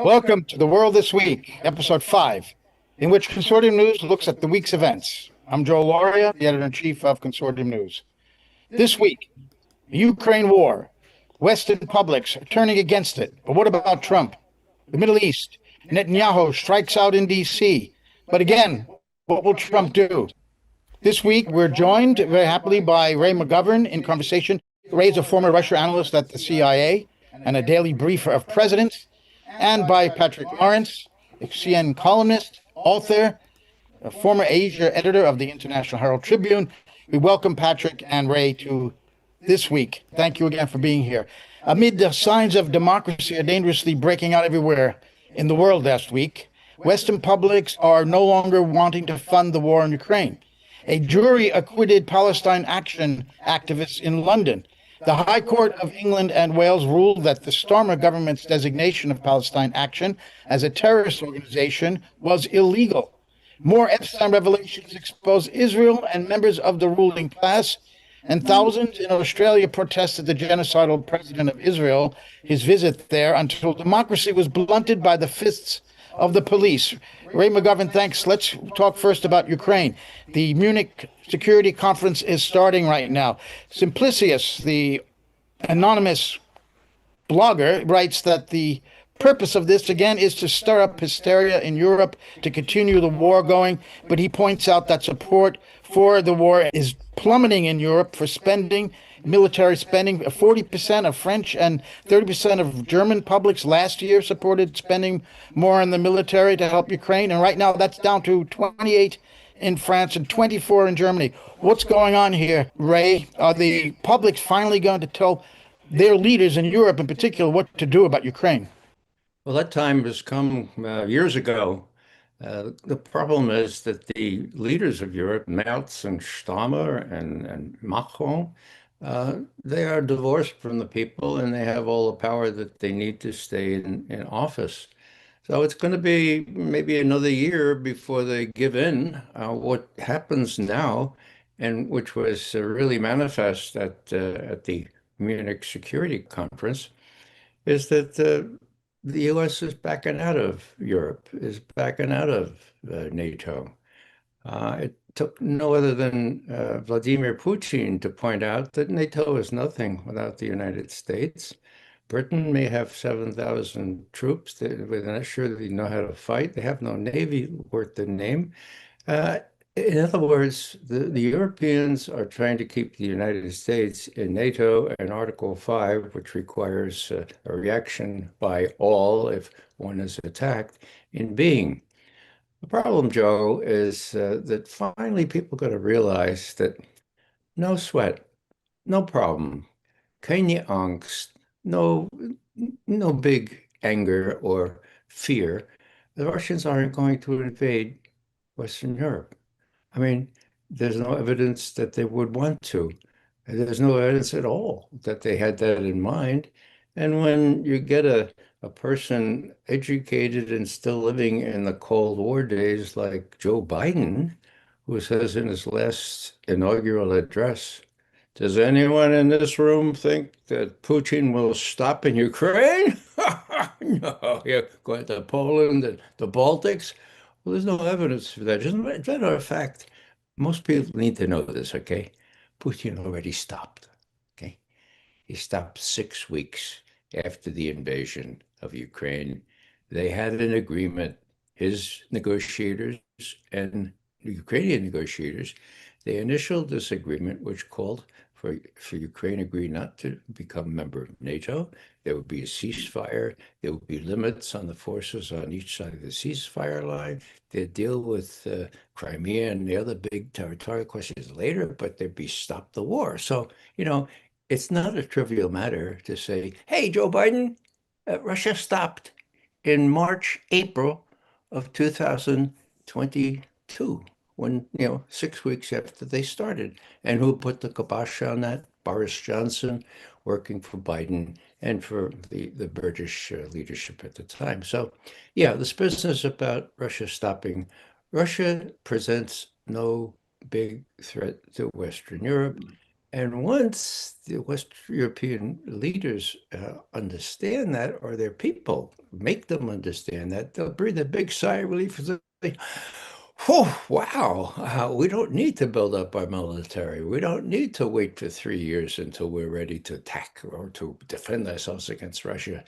Welcome to The World This Week, Episode 5, in which Consortium News looks at the week's events. I'm Joe Lauria, the editor-in-chief of Consortium News. This week, the Ukraine war. Western publics are turning against it. But what about Trump? The Middle East. Netanyahu strikes out in D.C. But again, what will Trump do? This week, we're joined very happily by Ray McGovern in conversation. Ray is a former Russia analyst at the C.I.A. and a daily briefer of presidents, and by Patrick Lawrence, a C.N. columnist, author, a former Asia editor of the International Herald Tribune. We welcome Patrick and Ray to This Week. Thank you again for being here. Amid the signs of democracy are dangerously breaking out everywhere in the world last week, Western publics are no longer wanting to fund the war in Ukraine. A jury acquitted Palestine Action activists in London. The High Court of England and Wales ruled that the Starmer government's designation of Palestine Action as a terrorist organization was illegal. More Epstein revelations expose Israel and members of the ruling class, and thousands in Australia protested the genocidal president of Israel, his visit there, until democracy was blunted by the fists of the police. Ray McGovern, thanks. Let's talk first about Ukraine. The Munich Security Conference is starting right now. Simplicius, the anonymous blogger, writes that the purpose of this, again, is to stir up hysteria in Europe, to continue the war going. But he points out that support for the war is plummeting in Europe for spending, military spending. 40% of French and 30% of German publics last year supported spending more in the military to help Ukraine. And right now that's down to 28 in France and 24 in Germany. What's going on here, Ray? Are the publics finally going to tell their leaders in Europe in particular what to do about Ukraine? Well, that time has come years ago. The problem is that the leaders of Europe, Merz and Starmer and Macron, they are divorced from the people and they have all the power that they need to stay in office. So it's going to be maybe another year before they give in. What happens now, and which was really manifest at the Munich Security Conference, is that the U.S. is backing out of Europe, is backing out of NATO. It took no other than Vladimir Putin to point out that NATO is nothing without the United States. Britain may have 7,000 troops, but they're not sure that they know how to fight. They have no navy worth the name. In other words, the Europeans are trying to keep the United States in NATO and Article 5, which requires a reaction by all if one is attacked, in being. The problem, Joe, is that finally people got to realize that no sweat, no problem, keine Angst, no big anger or fear. The Russians aren't going to invade Western Europe. I mean, there's no evidence that they would want to. There's no evidence at all that they had that in mind. And when you get a person educated and still living in the Cold War days like Joe Biden, who says in his last inaugural address, does anyone in this room think that Putin will stop in Ukraine? No, yeah, going to Poland and the Baltics. Well, there's no evidence for that. As a matter of fact, most people need to know this, okay? Putin already stopped, okay? He stopped 6 weeks after the invasion of Ukraine. They had an agreement, his negotiators and the Ukrainian negotiators. They initialed this agreement, which called for Ukraine agree not to become a member of NATO. There would be a ceasefire. There would be limits on the forces on each side of the ceasefire line. They'd deal with Crimea and the other big territorial questions later, but there'd be stop the war. So, it's not a trivial matter to say, hey, Joe Biden, Russia stopped in March, April of 2022. When, 6 weeks after they started. And who put the kibosh on that? Boris Johnson, working for Biden and for the British leadership at the time. So, yeah, this business about Russia stopping, Russia presents no big threat to Western Europe. And once the West European leaders understand that, or their people make them understand that, they'll breathe a big sigh of relief and say, "Oh, wow, we don't need to build up our military. We don't need to wait for 3 years until we're ready to attack or to defend ourselves against Russia,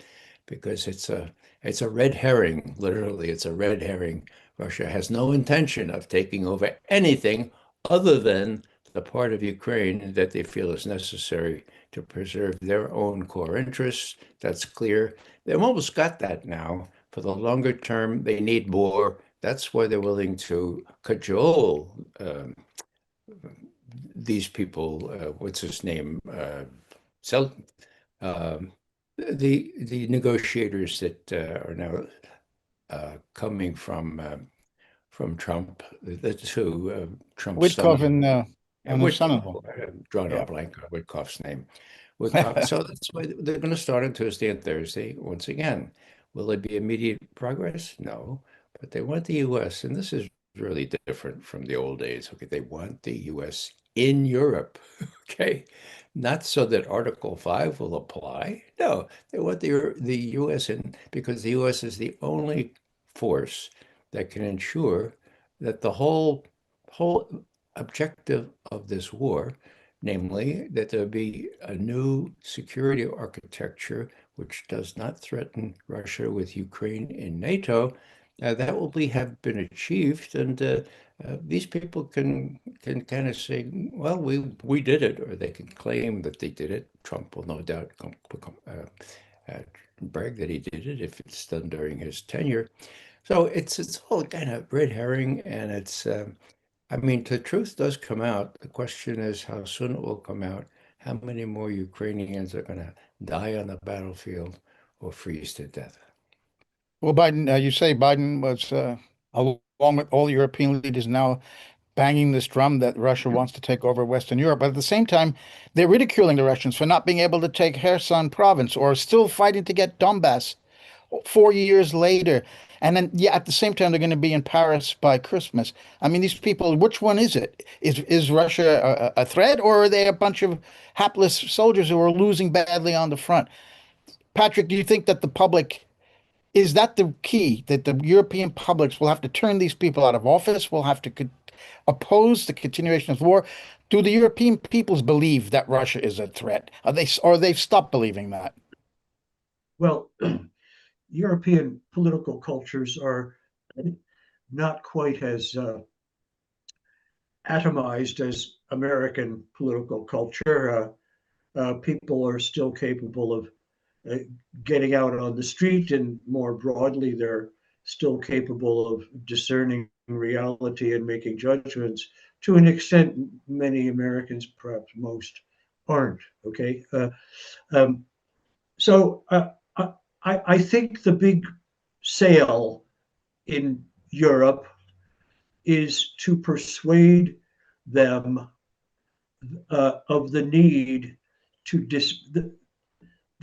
because it's a red herring. Literally, it's a red herring. Russia has no intention of taking over anything other than the part of Ukraine that they feel is necessary to preserve their own core interests. That's clear. They've almost got that now. For the longer term, they need more. That's why they're willing to cajole these people. What's his name? Sel the negotiators that are now coming from Trump, the two Trump's Witkoff son, and his son-in-law. drawing a Yeah. blank on Witkoff's name. So that's why they're going to start on Tuesday and Thursday once again. Will there be immediate progress? No, but they want the U.S., and this is really different from the old days. Okay, they want the U.S. in Europe. Okay, not so that Article 5 will apply. No, they want the U.S. in, because the U.S. is the only force that can ensure that the whole objective of this war, namely that there be a new security architecture which does not threaten Russia with Ukraine in NATO, that will have been achieved, and these people can kind of say, well, we did it, or they can claim that they did it. Trump will no doubt brag that he did it if it's done during his tenure. So it's all kind of red herring, and I mean, the truth does come out. The question is how soon it will come out, how many more Ukrainians are going to die on the battlefield or freeze to death. Well, Biden, you say Biden was, along with all European leaders, now banging this drum that Russia wants to take over Western Europe. But at the same time, they're ridiculing the Russians for not being able to take Kherson province or still fighting to get Donbass 4 years later. And then, yeah, at the same time, they're going to be in Paris by Christmas. I mean, these people, which one is it? Is Russia a threat, or are they a bunch of hapless soldiers who are losing badly on the front? Patrick, do you think that the public is that the key, that the European publics will have to turn these people out of office, will have to oppose the continuation of war? Do the European peoples believe that Russia is a threat? Or they've stopped believing that? Well, European political cultures are not quite as atomized as American political culture. People are still capable of uh, getting out on the street, and more broadly, they're still capable of discerning reality and making judgments. To an extent, many Americans, perhaps most, aren't. Okay, so I think the big sale in Europe is to persuade them of the need to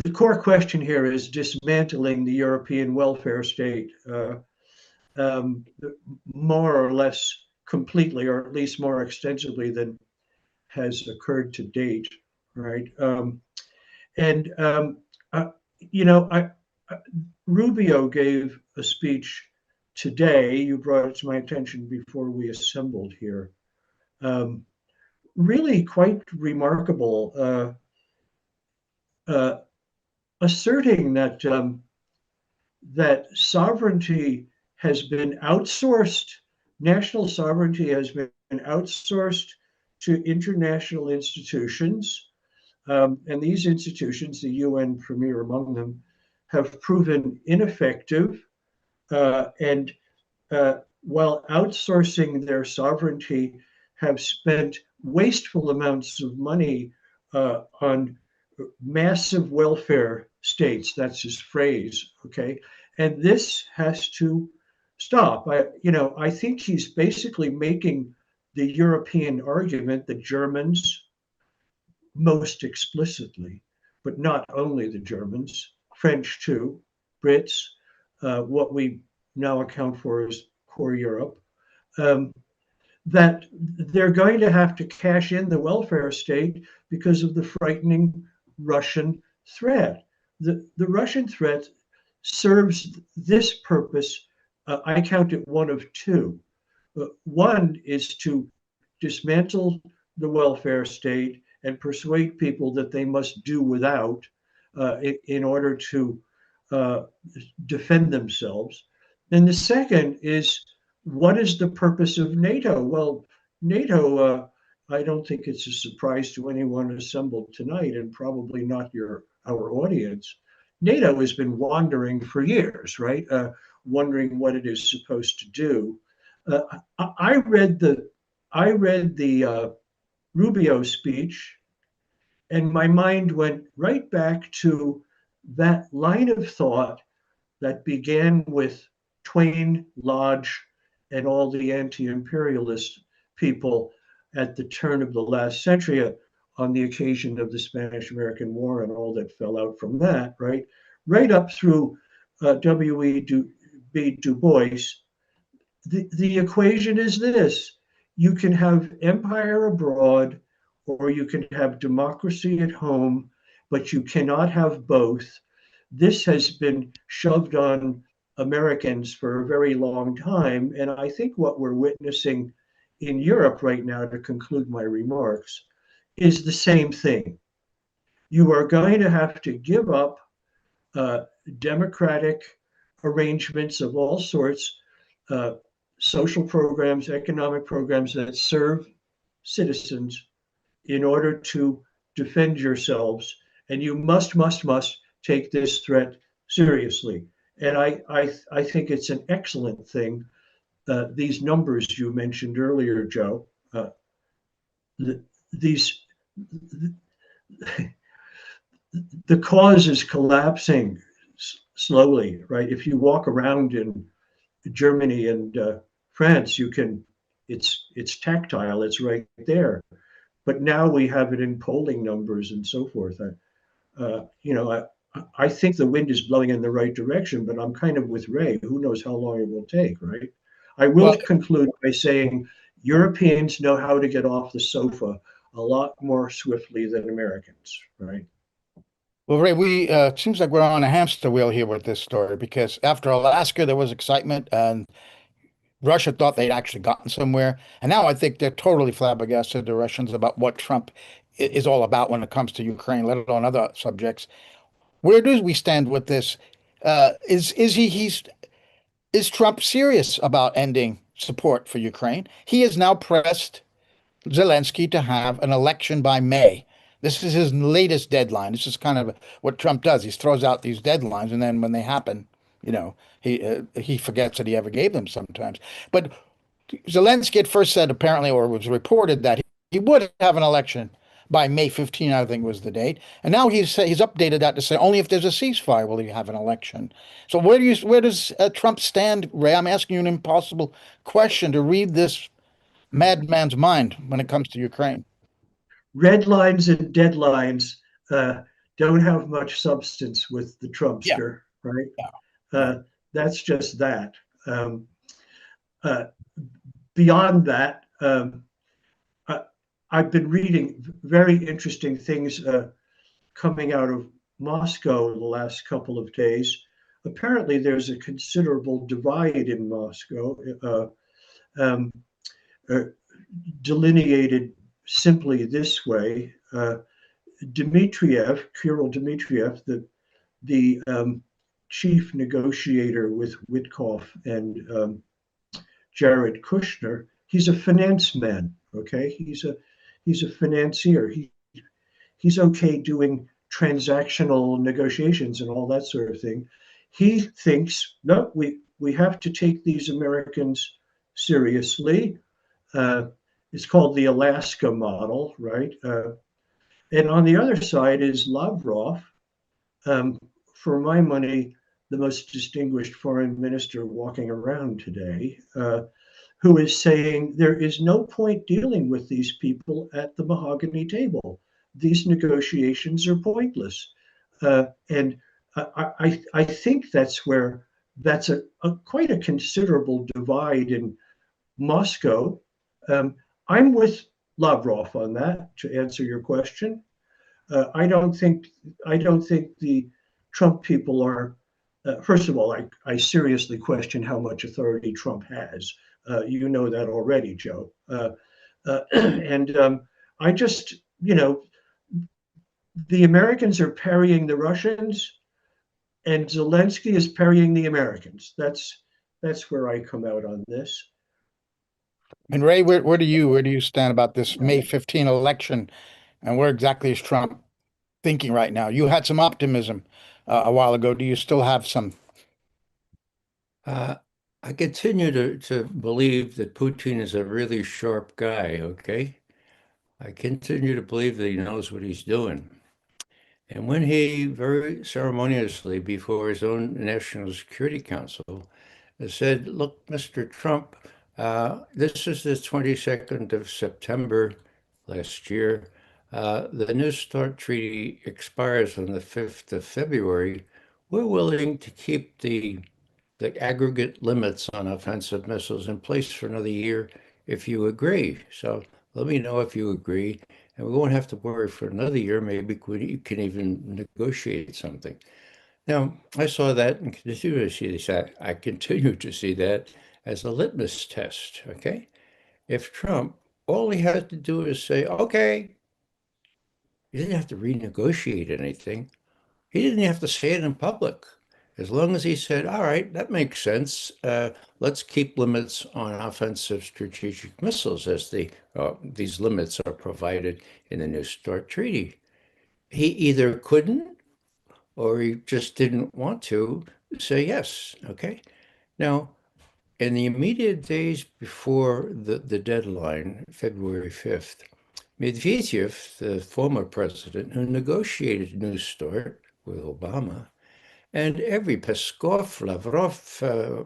the core question here is dismantling the European welfare state, um, more or less completely, or at least more extensively than has occurred to date, right? And uh, you know, Rubio gave a speech today. You brought it to my attention before we assembled here. Um, Really quite remarkable, uh, asserting that sovereignty has been outsourced, national sovereignty has been outsourced to international institutions. And these institutions, the UN premier among them, have proven ineffective. And while outsourcing their sovereignty, have spent wasteful amounts of money on massive welfare states. That's his phrase. Okay, and this has to stop. I think he's basically making the European argument, the Germans most explicitly, but not only the Germans, French too, Brits, what we now account for as core Europe. Um, that they're going to have to cash in the welfare state because of the frightening Russian threat. The Russian threat serves this purpose. I count it one of two. One is to dismantle the welfare state and persuade people that they must do without in order to uh, defend themselves. And the second is, what is the purpose of NATO? Well, NATO, I don't think it's a surprise to anyone assembled tonight, and probably not our audience. NATO has been wandering for years, right? Wondering what it is supposed to do. I read the Rubio speech, and my mind went right back to that line of thought that began with Twain, Lodge, and all the anti-imperialist people at the turn of the last century on the occasion of the Spanish-American War and all that fell out from that, right? Right up through W.E.B. Du Bois. The equation is this: you can have empire abroad or you can have democracy at home, but you cannot have both. This has been shoved on Americans for a very long time. And I think what we're witnessing in Europe right now, to conclude my remarks, is the same thing. You are going to have to give up democratic arrangements of all sorts, uh, social programs, economic programs that serve citizens in order to defend yourselves. And you must take this threat seriously. And I think it's an excellent thing. These numbers you mentioned earlier, Joe, these the cause is collapsing slowly, right? If you walk around in Germany and France, you can. It's tactile. It's right there. But now we have it in polling numbers and so forth. I think the wind is blowing in the right direction, but I'm kind of with Ray. Who knows how long it will take, right? I will Well, conclude by saying Europeans know how to get off the sofa a lot more swiftly than Americans, right? well, Ray, we it seems like we're on a hamster wheel here with this story because after Alaska, there was excitement and Russia thought they'd actually gotten somewhere. And now I think they're totally flabbergasted, the Russians, about what Trump is all about when it comes to Ukraine, let alone other subjects. Where do we stand with this? Is Trump serious about ending support for Ukraine? He has now pressed Zelensky to have an election by May. This is his latest deadline. This is kind of what Trump does. He throws out these deadlines, and then when they happen, he forgets that he ever gave them sometimes. But Zelensky at first said apparently, or was reported that he would have an election by May 15, I think was the date. And now he's updated that to say only if there's a ceasefire will he have an election. So where does Trump stand, Ray? I'm asking you an impossible question to read this madman's mind when it comes to Ukraine. Red lines and deadlines uh, don't have much substance with the Yeah, Trumpster, right? yeah, yeah. Uh, that's just that. Um, uh, Beyond that, I, I've been reading very interesting things coming out of Moscow the last couple of days. Apparently, there's a considerable divide in Moscow, um, uh, delineated simply this way. Kirill Dmitriev, the chief negotiator with Witkoff and Jared Kushner, he's a finance man. Okay, he's a financier. He's okay doing transactional negotiations and all that sort of thing. He thinks, no, we have to take these Americans seriously. Uh, it's called the Alaska model, right? And on the other side is Lavrov, um, for my money, the most distinguished foreign minister walking around today, who is saying there is no point dealing with these people at the mahogany table. These negotiations are pointless. And I think that's a quite a considerable divide in Moscow. I'm with Lavrov on that, to answer your question. I don't think the Trump people are. First of all, I seriously question how much authority Trump has. You know that already, Joe. And I just, the Americans are parrying the Russians, and Zelensky is parrying the Americans. That's where I come out on this. And Ray, where do you stand about this May 15 election, and where exactly is Trump thinking right now? You had some optimism a while ago. Do you still have some? Uh, I continue to believe that Putin is a really sharp guy, okay? I continue to believe that he knows what he's doing. And when he very ceremoniously, before his own National Security Council, said, look, Mr. Trump, this is the 22nd of September last year. The New START treaty expires on the 5th of February. We're willing to keep the aggregate limits on offensive missiles in place for another year if you agree. So let me know if you agree, and we won't have to worry for another year. Maybe you can even negotiate something. Now, I saw that and continue to see this. I continue to see that as a litmus test, okay? If Trump, all he had to do is say, okay, he didn't have to renegotiate anything. He didn't have to say it in public. As long as he said, all right, that makes sense. Let's keep limits on offensive strategic missiles as these limits are provided in the New START treaty. He either couldn't or he just didn't want to say yes. Okay. Now, in the immediate days before the deadline, February 5th, Medvedev, the former president who negotiated New START with Obama, and every Peskov, Lavrov,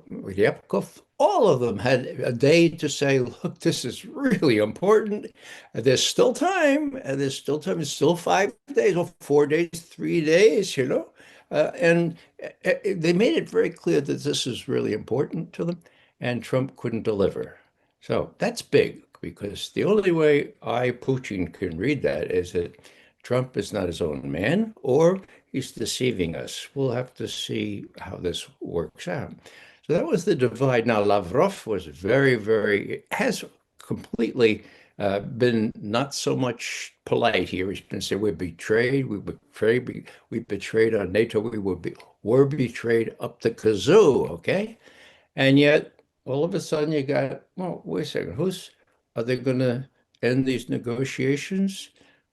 Ryabkov, all of them had a day to say, look, this is really important. There's still time. There's still time. It's still 5 days or 4 days, 3 days, and they made it very clear that this is really important to them, and Trump couldn't deliver. So that's big because the only way Putin, can read that is that Trump is not his own man, or he's deceiving us. We'll have to see how this works out. So that was the divide. Now, Lavrov was has completely been not so much polite here. He's been saying, we betrayed our NATO, were betrayed up the kazoo, okay? And yet, all of a sudden, you got, well, wait a second, are they going to end these negotiations,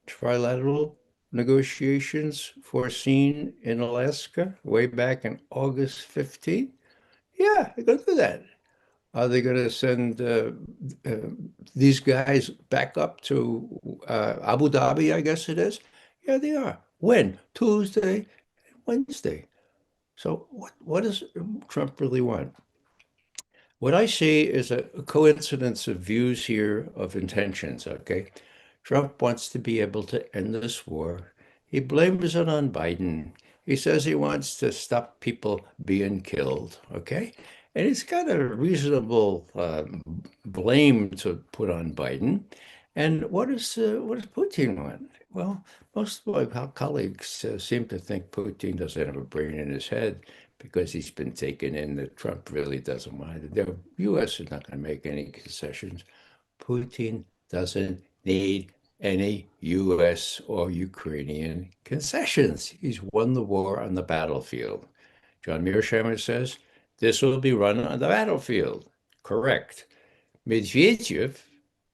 trilateral negotiations foreseen in Alaska way back in August 15th? Yeah, they're going to do that. Are they going to send these guys back up to Abu Dhabi, I guess it is? Yeah, they are. When? Tuesday, Wednesday. So what does Trump really want? What I see is a coincidence of views here, of intentions, okay? Trump wants to be able to end this war. He blames it on Biden. He says he wants to stop people being killed, okay? And he's got a reasonable blame to put on Biden. And what does Putin want? Well, most of my colleagues seem to think Putin doesn't have a brain in his head because he's been taken in that Trump really doesn't want it. The U.S. is not going to make any concessions. Putin doesn't need any U.S. or Ukrainian concessions. He's won the war on the battlefield. John Mearsheimer says this will be run on the battlefield. Correct. Medvedev,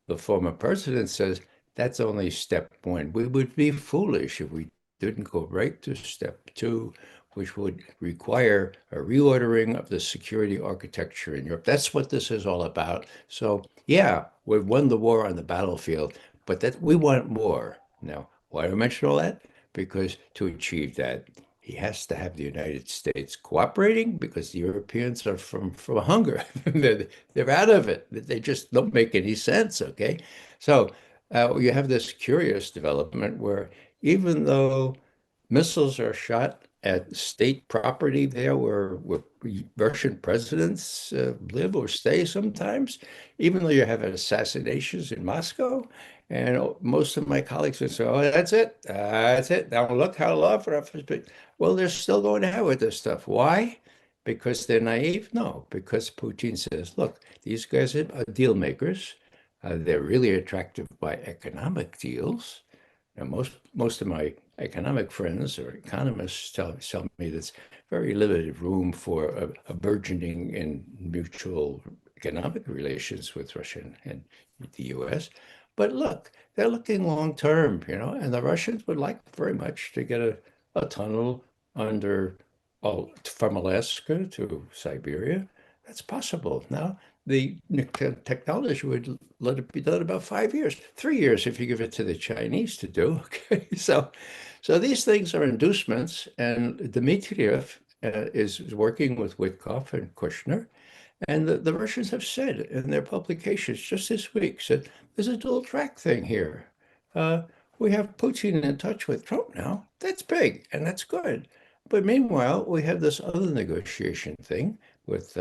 the former president, says that's only step one. We would be foolish if we didn't go right to step two, which would require a reordering of the security architecture in Europe. That's what this is all about. So, yeah, we've won the war on the battlefield, but that we want more. Now, why do I mention all that? Because to achieve that, he has to have the United States cooperating because the Europeans are from hunger. they're out of it. They just don't make any sense, okay? So you have this curious development where even though missiles are shot at state property there where Russian presidents live or stay sometimes, even though you have assassinations in Moscow. And most of my colleagues would say, oh, that's it. That's it. Now look how Lavrov has been. Well, they're still going ahead with this stuff. Why? Because they're naive? No, because Putin says, look, these guys are deal makers. They're really attractive by economic deals. And most of my economic friends or economists tell me there's very limited room for a burgeoning in mutual economic relations with Russia and the U.S. But look, they're looking long term, and the Russians would like very much to get a tunnel under from Alaska to Siberia. That's possible. Now, the technology would let it be done in about 5 years, 3 years if you give it to the Chinese to do. Okay, so these things are inducements, and Dmitriev is working with Witkoff and Kushner, and the Russians have said in their publications just this week, said there's a dual track thing here. Uh, we have Putin in touch with Trump now. That's big and that's good. But meanwhile, we have this other negotiation thing with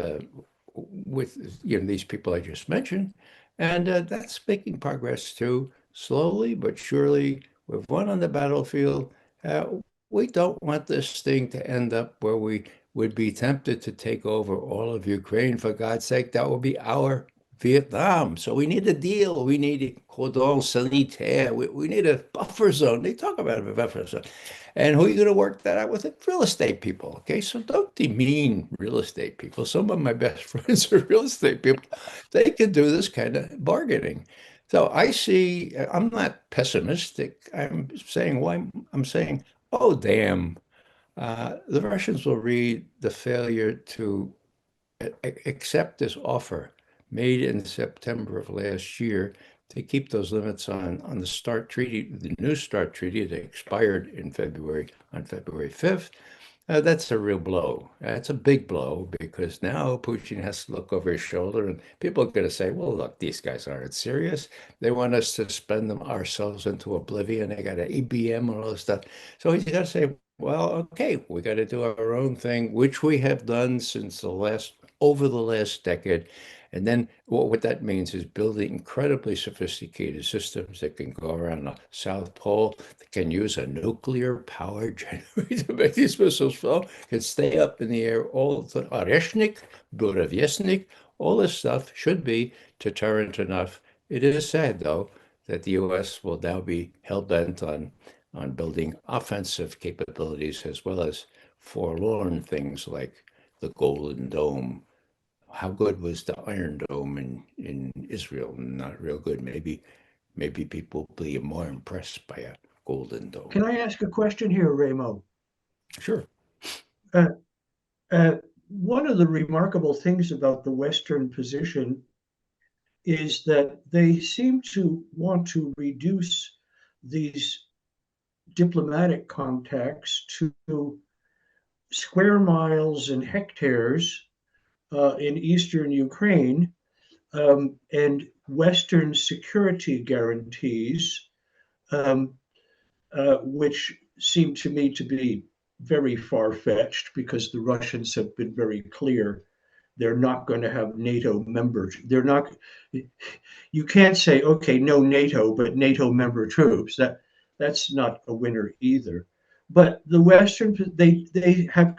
these people I just mentioned, and that's making progress too, slowly but surely. We've won on the battlefield. Uh, we don't want this thing to end up where we would be tempted to take over all of Ukraine. For God's sake, that would be our Vietnam. So we need a deal. We need a cordon sanitaire. We need a buffer zone. They talk about a buffer zone. And who are you going to work that out with? Real estate people. Okay, so don't demean real estate people. Some of my best friends are real estate people. They can do this kind of bargaining. So I see, I'm not pessimistic. I'm saying, oh, damn, the Russians will read the failure to accept this offer made in September of last year to keep those limits on the START treaty, the new START treaty that expired on February 5th. That's a real blow. That's a big blow because now Putin has to look over his shoulder and people are going to say, well, look, these guys aren't serious. They want us to spend them ourselves into oblivion. They got an EBM and all this stuff. So he's got to say, well, okay, we got to do our own thing, which we have done over the last decade. And then what that means is building incredibly sophisticated systems that can go around the South Pole, that can use a nuclear power generator to make these missiles flow, can stay up in the air all the Oreshnik, Burevestnik, all this stuff should be deterrent enough. It is sad, though, that the U.S. will now be hell-bent on building offensive capabilities as well as forlorn things like the Golden Dome. How good was the Iron Dome in Israel? Not real good. Maybe people will be more impressed by a Golden Can Dome. I ask a question here, Ramo? Sure. Uh, One of the remarkable things about the Western position is that they seem to want to reduce these diplomatic contacts to square miles and hectares in eastern Ukraine and Western security guarantees, um, which seem to me to be very far fetched because the Russians have been very clear they're not going to have NATO members. They're not. You can't say, okay, no NATO, but NATO member troops. That's not a winner either. But the Western, they have.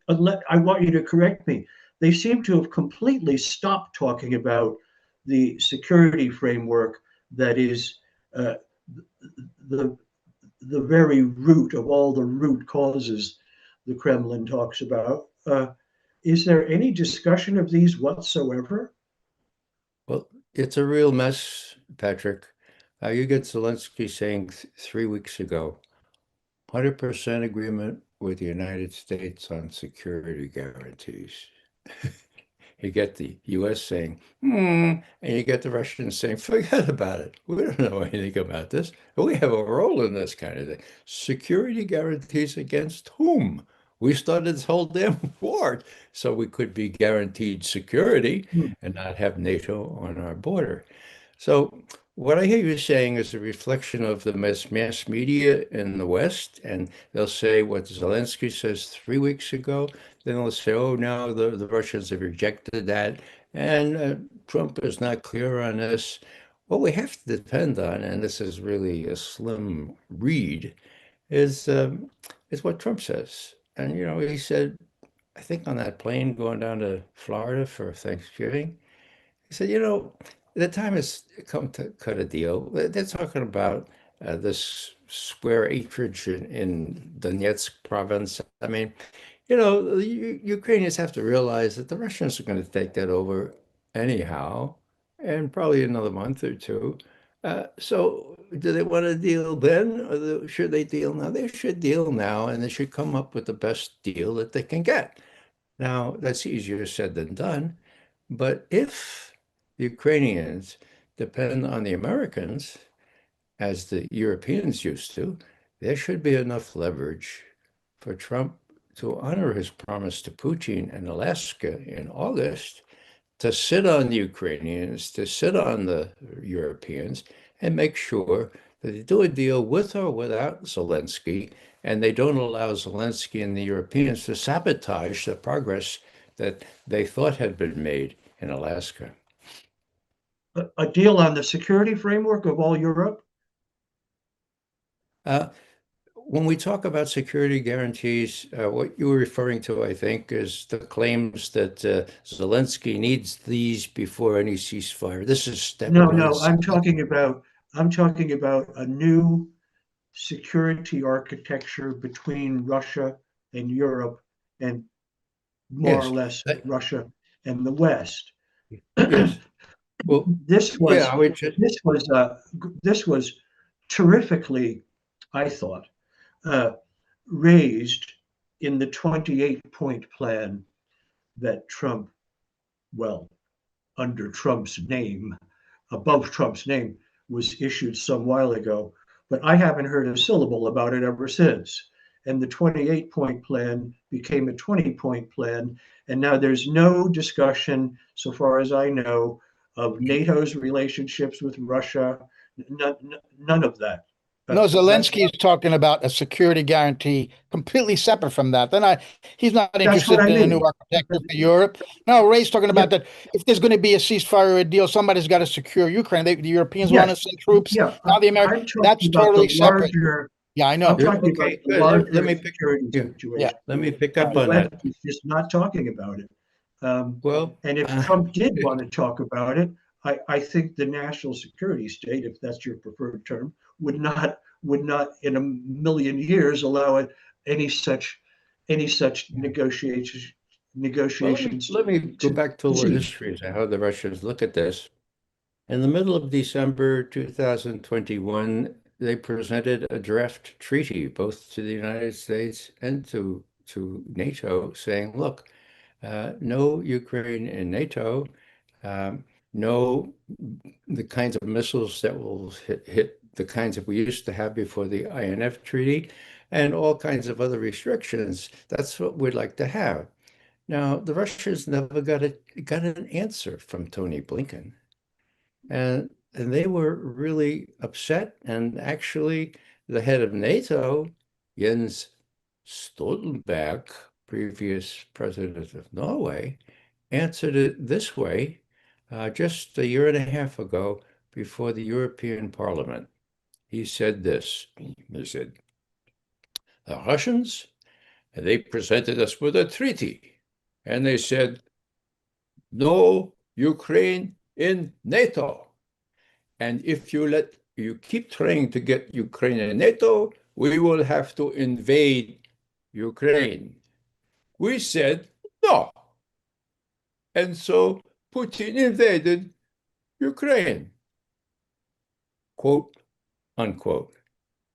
I want you to correct me. They seem to have completely stopped talking about the security framework that is uh, the the very root of all the root causes the Kremlin talks about. Is there any discussion of these whatsoever? Well, it's a real mess, Patrick. You get Zelensky saying 3 weeks ago, 100% agreement with the United States on security guarantees. You get the US saying, and you get the Russians saying, forget about it. We don't know anything about this. We have a role in this kind of thing. Security guarantees against whom? We started this whole damn war so we could be guaranteed security Hmm. and not have NATO on our border. So what I hear you saying is a reflection of the mass media in the West, and they'll say what Zelensky says 3 weeks ago. Then they'll say, oh, now the Russians have rejected that, and Trump is not clear on this. What we have to depend on, and this is really a slim read, is is what Trump says. And he said, I think on that plane going down to Florida for Thanksgiving. He said, the time has come to cut a deal. They're talking about this square acreage in Donetsk province. I mean, the Ukrainians have to realize that the Russians are going to take that over anyhow, and probably another month or two. So do they want to deal then, or should they deal now? They should deal now, and they should come up with the best deal that they can get. Now, that's easier said than done. But if the Ukrainians depend on the Americans, as the Europeans used to, there should be enough leverage for Trump to honor his promise to Putin in Alaska in August, to sit on the Ukrainians, to sit on the Europeans, and make sure that they do a deal with or without Zelensky, and they don't allow Zelensky and the Europeans to sabotage the progress that they thought had been made in Alaska. A deal on the security framework of all Europe? Uh, when we talk about security guarantees, what you were referring to, I think, is the claims that Zelensky needs these before any ceasefire. This is step No, one. no, I'm talking about a new security architecture between Russia and Europe, and more or Yes, less that- Russia and the West. yes. Well, This yeah, was I would just, this was this was terrifically, I thought, uh, raised in the 28-point plan that Trump, well, under Trump's name, above Trump's name, was issued some while ago. But I haven't heard a syllable about it ever since. And the 28-point plan became a 20-point plan. And now there's no discussion, so far as I know, of NATO's relationships with Russia. None of that. No, That Zelensky is talking about a security guarantee completely separate from that. He's not that's what interested I in a new mean. architecture for Europe. No, Ray's talking Yeah, about that if there's going to be a ceasefire or a deal, somebody's got to secure Ukraine. The Europeans want to yes, send troops. yeah. Now the Americans, I'm talking that's about the totally separate. larger. Yeah, I I'm know. talking about okay, the good. Let larger me pick, security yeah, Yeah. situation. let me pick And up on that. Zelensky's just not talking about it. Well, And if Trump did want to talk about it, I think the national security state, if that's your preferred term, would not in a million years allow it any such well, let me negotiations let me go to back to a little proceed. history as to how the Russians look at this. In the middle of December 2021, they presented a draft treaty both to the United States and to NATO, saying, "Look, no Ukraine in NATO, um, no the kinds of missiles that will hit the kinds that we used to have before the INF treaty, and all kinds of other restrictions. That's what we'd like to have." Now, the Russians never got an answer from Tony Blinken, and they were really upset. And actually, the head of NATO, Jens Stoltenberg, previous president of Norway, answered it this way just a year and a half ago before the European Parliament. He said this. He said, the Russians, they presented us with a treaty, and they said, no Ukraine in NATO. And if you keep trying to get Ukraine in NATO, we will have to invade Ukraine. We said no. And so Putin invaded Ukraine, quote unquote.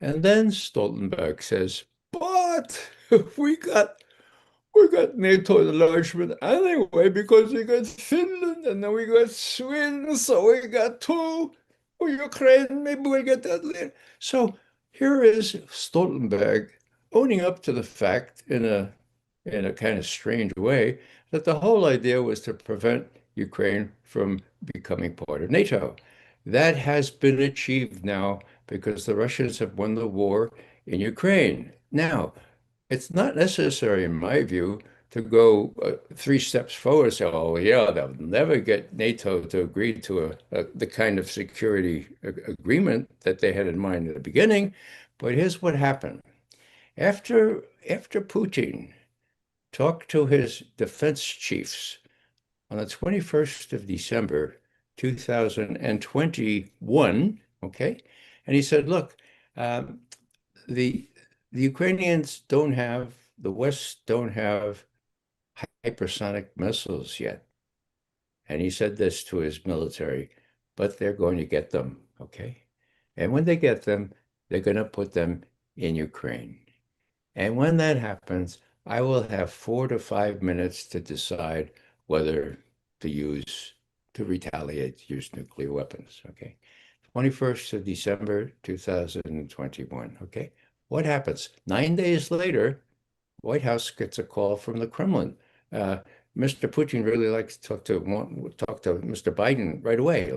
And then Stoltenberg says, but we got we got NATO enlargement anyway because we got Finland and then we got Sweden, so we got two. For Ukraine, maybe we'll get that later. So here is Stoltenberg owning up to the fact in a kind of strange way that the whole idea was to prevent Ukraine from becoming part of NATO. That has been achieved now because the Russians have won the war in Ukraine. Now, it's not necessary, in my view, to go 3 steps forward and say, oh, yeah, they'll never get NATO to agree to the kind of security agreement that they had in mind at the beginning. But here's what happened. After Putin talked to his defense chiefs on the 21st of December, 2021, okay, and he said, look, um, the the Ukrainians don't have, the West don't have hypersonic missiles yet. And he said this to his military, but they're going to get them, okay? And when they get them, they're going to put them in Ukraine. And when that happens, I will have 4 to 5 minutes to decide whether to retaliate, use nuclear weapons, okay? 21st of December, 2021, okay? What happens? 9 days later, White House gets a call from the Kremlin. Mr. Putin really likes to talk to Mr. Biden right away,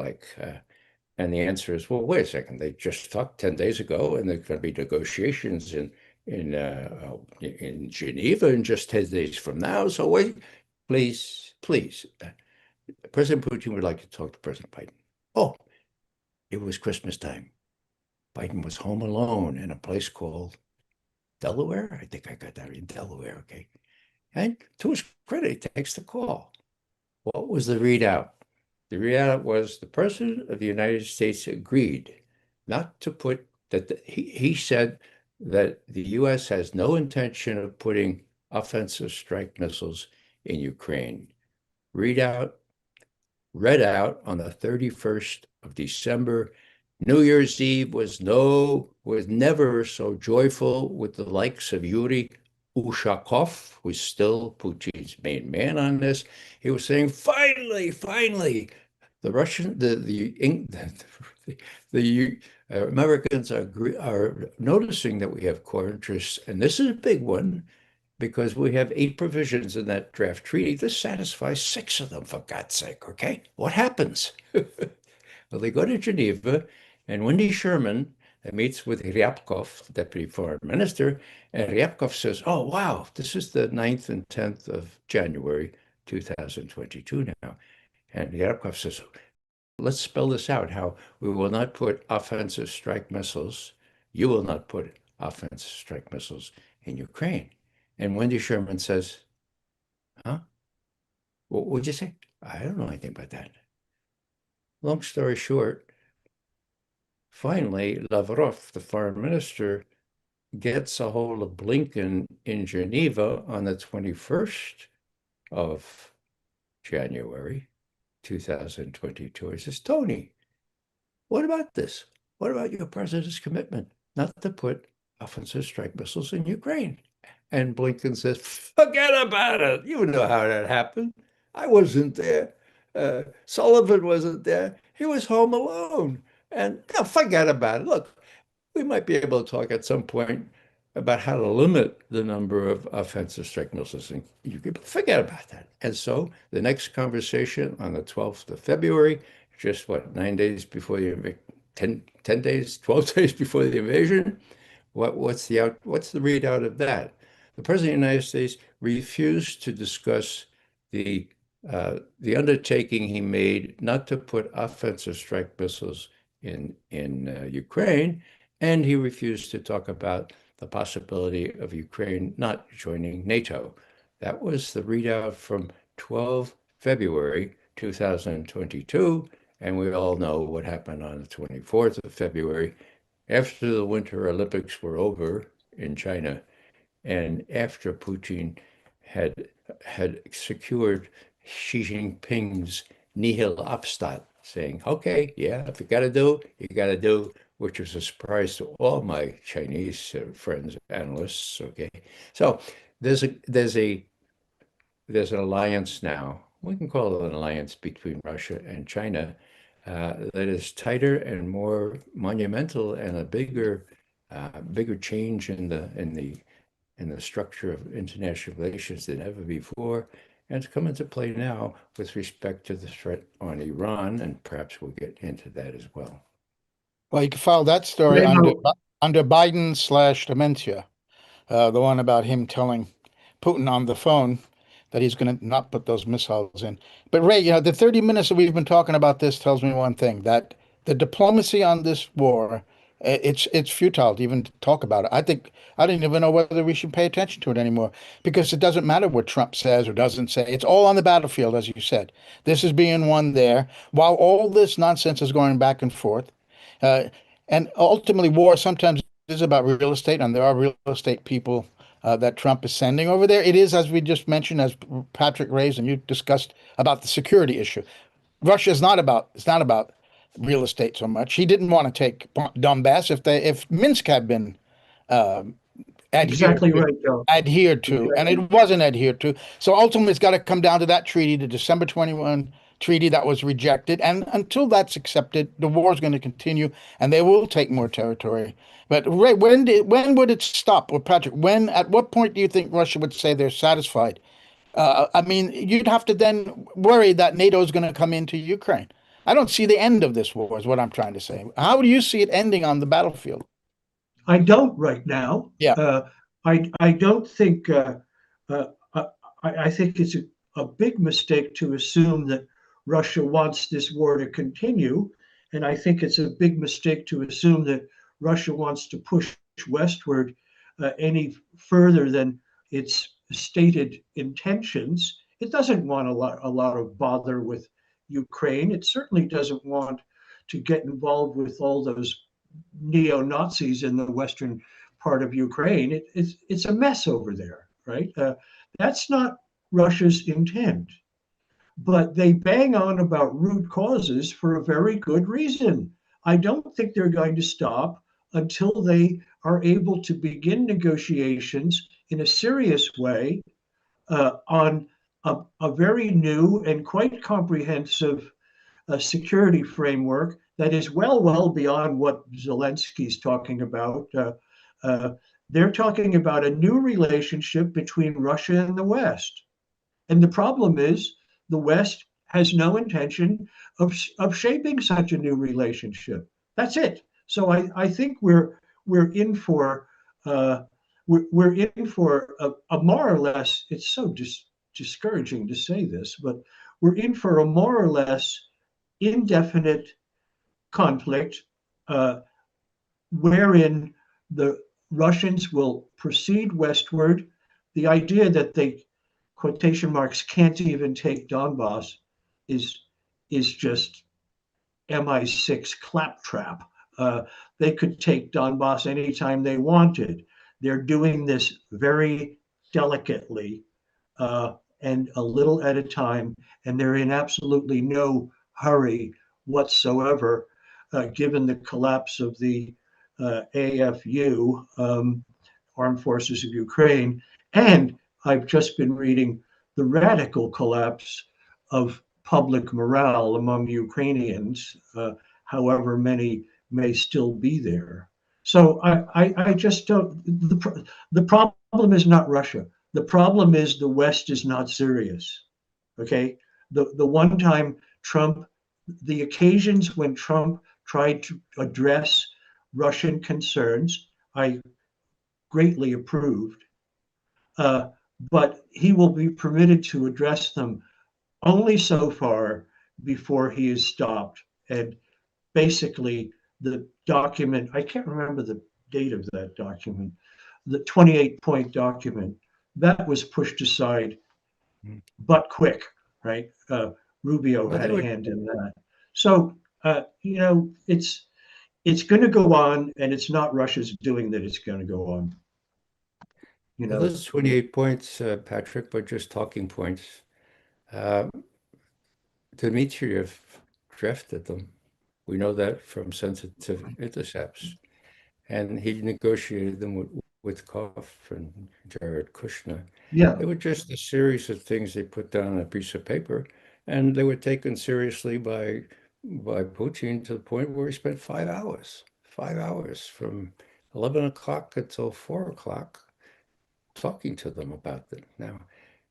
and the answer is, well, wait a second. They just talked 10 days ago, and there's going to be negotiations in Geneva in just 10 days from now. So wait, please, please. President Putin would like to talk to President Biden. Oh, it was Christmas time. Biden was home alone in a place called Delaware. I think I got that in Delaware. Okay. And to his credit, he takes the call. What was the readout? The readout was the President of the United States agreed not to put that he said that the U.S. has no intention of putting offensive strike missiles in Ukraine. Read out on the 31st of December. New Year's Eve was never so joyful with the likes of Yuri Ushakov, who's still Putin's main man on this. He was saying, finally, the Russian, the Americans are noticing that we have core interests, and this is a big one because we have 8 provisions in that draft treaty. This satisfies 6 of them, for God's sake, okay? What happens? Well, they go to Geneva, and Wendy Sherman meets with Ryabkov, the deputy foreign minister, and Ryabkov says, oh, wow, this is the 9th and 10th of January, 2022 now. And Ryabkov says, let's spell this out, how we will not put offensive strike missiles, you will not put offensive strike missiles in Ukraine. And Wendy Sherman says, huh? What would you say? I don't know anything about that. Long story short, finally, Lavrov, the foreign minister, gets a hold of Blinken in Geneva on the 21st of January, 2022. He says, Tony, what about this? What about your president's commitment not to put offensive strike missiles in Ukraine? And Blinken says, forget about it. You know how that happened. I wasn't there. Sullivan wasn't there. He was home alone. And no, forget about it. Look, we might be able to talk at some point about how to limit the number of offensive strike missiles in Ukraine. But forget about that. And so the next conversation on the 12th of February, just what, 9 days before the 10 days, 12 days before the invasion, what's the readout of that? The President of the United States refused to discuss the undertaking he made not to put offensive strike missiles in Ukraine, and he refused to talk about the possibility of Ukraine not joining NATO. That was the readout from 12 February 2022, and we all know what happened on the 24th of February after the Winter Olympics were over in China, and after Putin had secured Xi Jinping's nihil obstat, saying, okay, yeah, if you got to do, you got to do, which was a surprise to all my Chinese friends, analysts, okay? So there's an alliance now, we can call it an alliance between Russia and China that is tighter and more monumental and a bigger change in the structure of international relations than ever before. and it's come into play now with respect to the threat on Iran, and perhaps we'll get into that as well. Well, you can file that story under Biden/dementia, the one about him telling Putin on the phone that he's going to not put those missiles in. But Ray, the 30 minutes that we've been talking about this tells me one thing, that the diplomacy on this war, it's futile to even talk about it. I think I didn't even know whether we should pay attention to it anymore because it doesn't matter what Trump says or doesn't say. It's all on the battlefield, as you said. This is being won there while all this nonsense is going back and forth. Uh, and ultimately, war sometimes is about real estate, and there are real estate people that Trump is sending over there. It is, as we just mentioned, as Patrick raised and you discussed, about the security issue. Russia is not about, it's not about real estate so much. He didn't want to take Donbass if Minsk had been adhered Exactly to, right, Joe. and it wasn't adhered to. So ultimately, it's got to come down to that treaty, the December 21 treaty that was rejected. And until that's accepted, the war is going to continue, and they will take more territory. But Ray, when would it stop? Or Patrick, at what point do you think Russia would say they're satisfied? I mean, you'd have to then worry that NATO is going to come into Ukraine. I don't see the end of this war, is what I'm trying to say. How do you see it ending on the battlefield? I don't right now. Yeah. I don't think. Uh, I think it's a big mistake to assume that Russia wants this war to continue, and I think it's a big mistake to assume that Russia wants to push westward any further than its stated intentions. It doesn't want a lot of bother with Ukraine. It certainly doesn't want to get involved with all those neo-Nazis in the western part of Ukraine. It's a mess over there, right? That's not Russia's intent. But they bang on about root causes for a very good reason. I don't think they're going to stop until they are able to begin negotiations in a serious way on a very new and quite comprehensive security framework that is well beyond what Zelensky's talking about. They're talking about a new relationship between Russia and the West. And the problem is the West has no intention of shaping such a new relationship. That's it. So I think we're in for we're in for a more or less. It's so discouraging to say this, but we're in for a more or less indefinite conflict wherein the Russians will proceed westward. The idea that they, quotation marks, can't even take Donbass is just MI6 claptrap. They could take Donbass anytime they wanted. They're doing this very delicately and a little at a time, and they're in absolutely no hurry whatsoever, given the collapse of the AFU, Armed Forces of Ukraine. And I've just been reading the radical collapse of public morale among Ukrainians, however many may still be there. So I just don't, the problem is not Russia. The problem is the West is not serious. Okay. The one time Trump, the occasions when Trump tried to address Russian concerns, I greatly approved. But he will be permitted to address them only so far before he is stopped. And basically, the document, I can't remember the date of that document, the 28-point document, that was pushed aside, but quick, right? Rubio had a hand in that. So, it's going to go on, and it's not Russia's doing that it's going to go on. Those 28 points, Patrick, but just talking points. Dmitriev drafted them. We know that from sensitive intercepts. And he negotiated them with Koff and Jared Kushner. Yeah. They were just a series of things they put down on a piece of paper, and they were taken seriously by Putin to the point where he spent 5 hours from 11 o'clock until 4 o'clock talking to them about it. Now,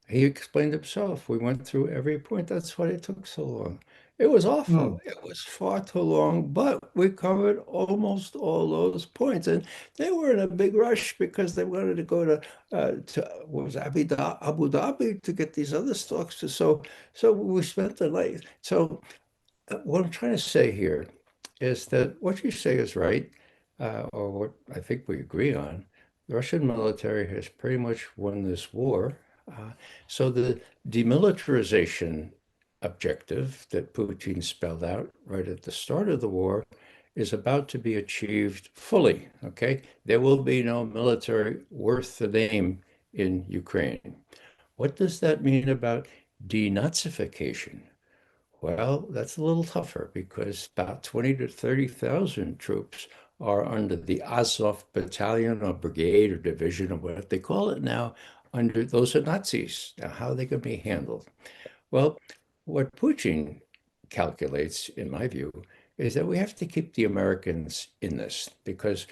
He explained himself. We went through every point. That's why it took so long. It was awful. It was far too long, but we covered almost all those points. And they were in a big rush because they wanted to go to what was it, Abu Dhabi to get these other stocks. So we spent the night. So what I'm trying to say here is that what you say is right, or what I think we agree on. The Russian military has pretty much won this war. Uh, so the demilitarization objective that Putin spelled out right at the start of the war is about to be achieved fully. Okay, there will be no military worth the name in Ukraine. What does that mean about denazification? Well, that's a little tougher because about 20 to 30,000 troops are under the Azov battalion or brigade or division or what they call it now, under those are Nazis. Now, how are they going to be handled? Well, what Putin calculates, in my view, is that we have to keep the Americans in this because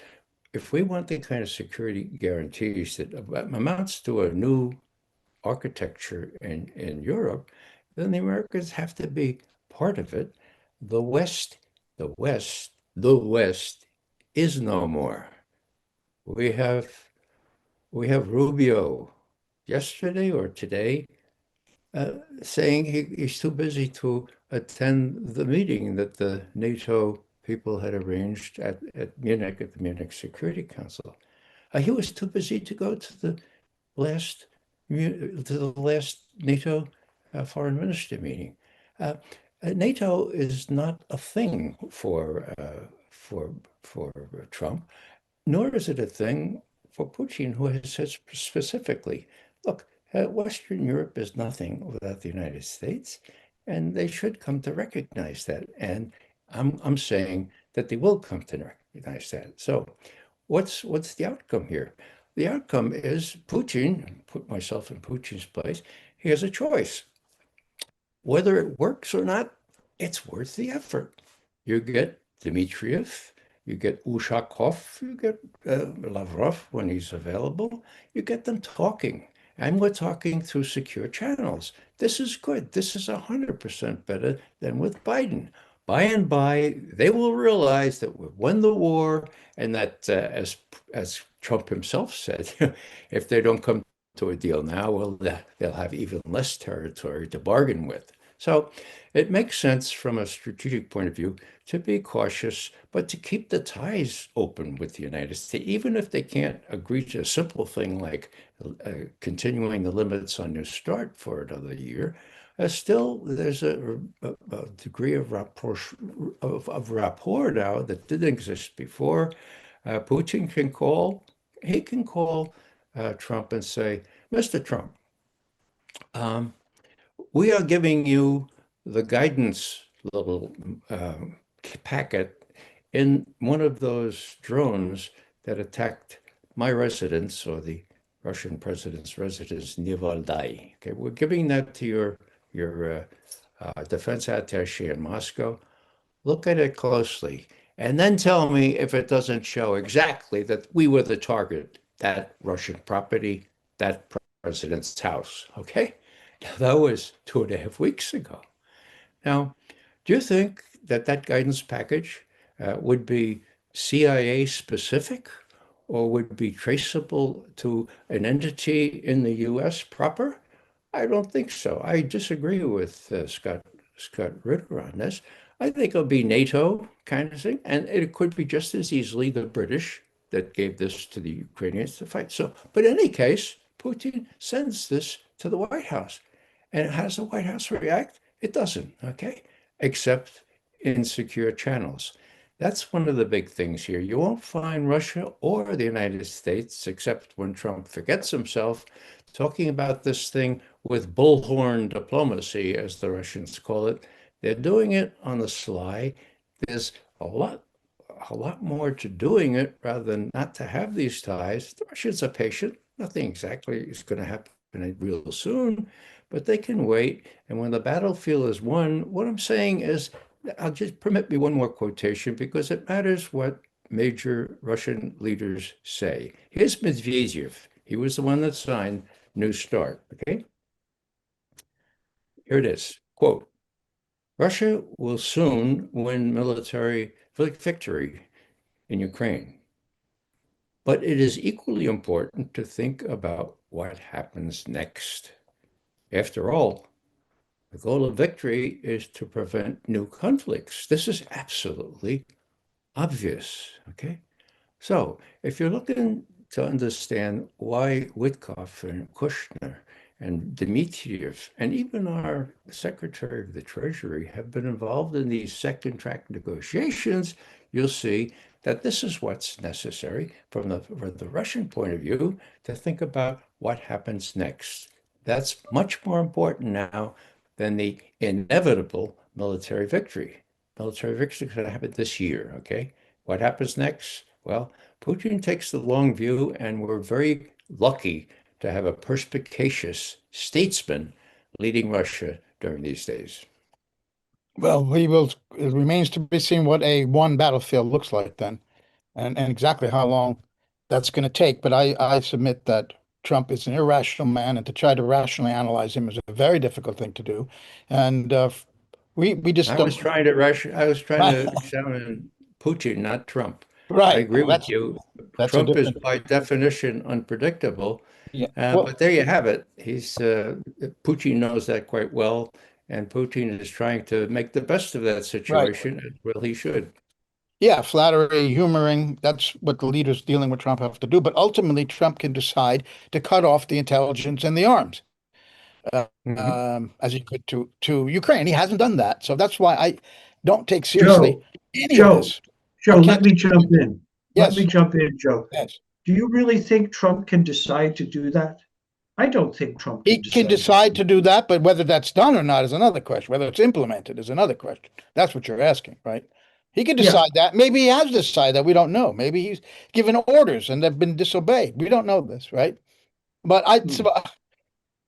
if we want the kind of security guarantees that amounts to a new architecture in Europe, then the Americans have to be part of it. The West, the West is no more. We have we have Rubio yesterday or today saying he's too busy to attend the meeting that the NATO people had arranged at Munich at the Munich Security Council. He was too busy to go to the last NATO foreign minister meeting. Uh, NATO is not a thing for Trump, nor is it a thing for Putin, who has said specifically, "Look, Western Europe is nothing without the United States, and they should come to recognize that." And I'm saying that they will come to recognize that. So what's the outcome here? The outcome is Putin, put myself in Putin's place, he has a choice. Whether it works or not, it's worth the effort. You get Dmitriev, you get Ushakov, you get Lavrov when he's available, you get them talking. And we're talking through secure channels. This is good. This is 100% better than with Biden. By and by, they will realize that we've won the war, and that, as Trump himself said, if they don't come to a deal now, well, they'll have even less territory to bargain with. So it makes sense from a strategic point of view to be cautious, but to keep the ties open with the United States, even if they can't agree to a simple thing like continuing the limits on New START for another year. Still, there's a degree of rapport now that didn't exist before. Putin can call, he can call Trump and say, "Mr. Trump, um, we are giving you the guidance little packet in one of those drones that attacked my residence or the Russian president's residence near Valdai. Okay, we're giving that to your defense attaché in Moscow. Look at it closely, and then tell me if it doesn't show exactly that we were the target, that Russian property, that president's house." Okay, now, that was 2.5 weeks ago. Now, do you think that that guidance package would be CIA specific or would be traceable to an entity in the US proper? I don't think so. I disagree with Scott Ritter on this. I think it'll be NATO kind of thing, and it could be just as easily the British that gave this to the Ukrainians to fight. So, but in any case, Putin sends this to the White House. And how does the White House react? It doesn't, okay? Except in secure channels. That's one of the big things here. You won't find Russia or the United States, except when Trump forgets himself, talking about this thing with bullhorn diplomacy, as the Russians call it. They're doing it on the sly. There's a lot more to doing it rather than not to have these ties. The Russians are patient. Nothing exactly is going to happen real soon, but they can wait. And when the battlefield is won, what I'm saying is, I'll just permit me one more quotation because it matters what major Russian leaders say. Here's Medvedev. He was the one that signed New START. Okay. Here it is. Quote, Russia will soon win military victory in Ukraine. But it is equally important to think about what happens next. After all, the goal of victory is to prevent new conflicts. This is absolutely obvious, okay? So if you're looking to understand why Witkoff and Kushner and Dmitriev and even our Secretary of the Treasury have been involved in these second track negotiations, you'll see that this is what's necessary from the Russian point of view to think about what happens next. That's much more important now than the inevitable military victory. Military victory is going to happen this year, okay? What happens next? Well, Putin takes the long view, and we're very lucky to have a perspicacious statesman leading Russia during these days. Well, it remains to be seen what a one battlefield looks like then, and exactly how long that's going to take. But I submit that Trump is an irrational man, and to try to rationally analyze him is a very difficult thing to do. And we just don't. I was trying to examine Putin, not Trump. I Right. agree Well, with you. that's a Trump is different. by definition unpredictable. Yeah. Well, But there you have it. Putin knows that quite well, and Putin is trying to make the best of that right. situation, as well he should. Yeah, flattery, humoring, that's what the leaders dealing with Trump have to do. But ultimately, Trump can decide to cut off the intelligence and the arms, uh, Mhm. as he could to Ukraine. He hasn't done that. So that's why I don't take seriously Joe, any of Joe, this. I Joe, let can't. me jump in. Let me Yes, jump in, Joe. yes. Do you really think Trump can decide to do that? I don't think Trump He can can decide to decide do to do that, but whether that's done or not is another question. Whether it's implemented is another question. That's what you're asking, right? He could that. Yeah. decide that. Maybe he has decided that. We don't know. Maybe he's given orders and they've been disobeyed. We don't know this, right? But Hmm.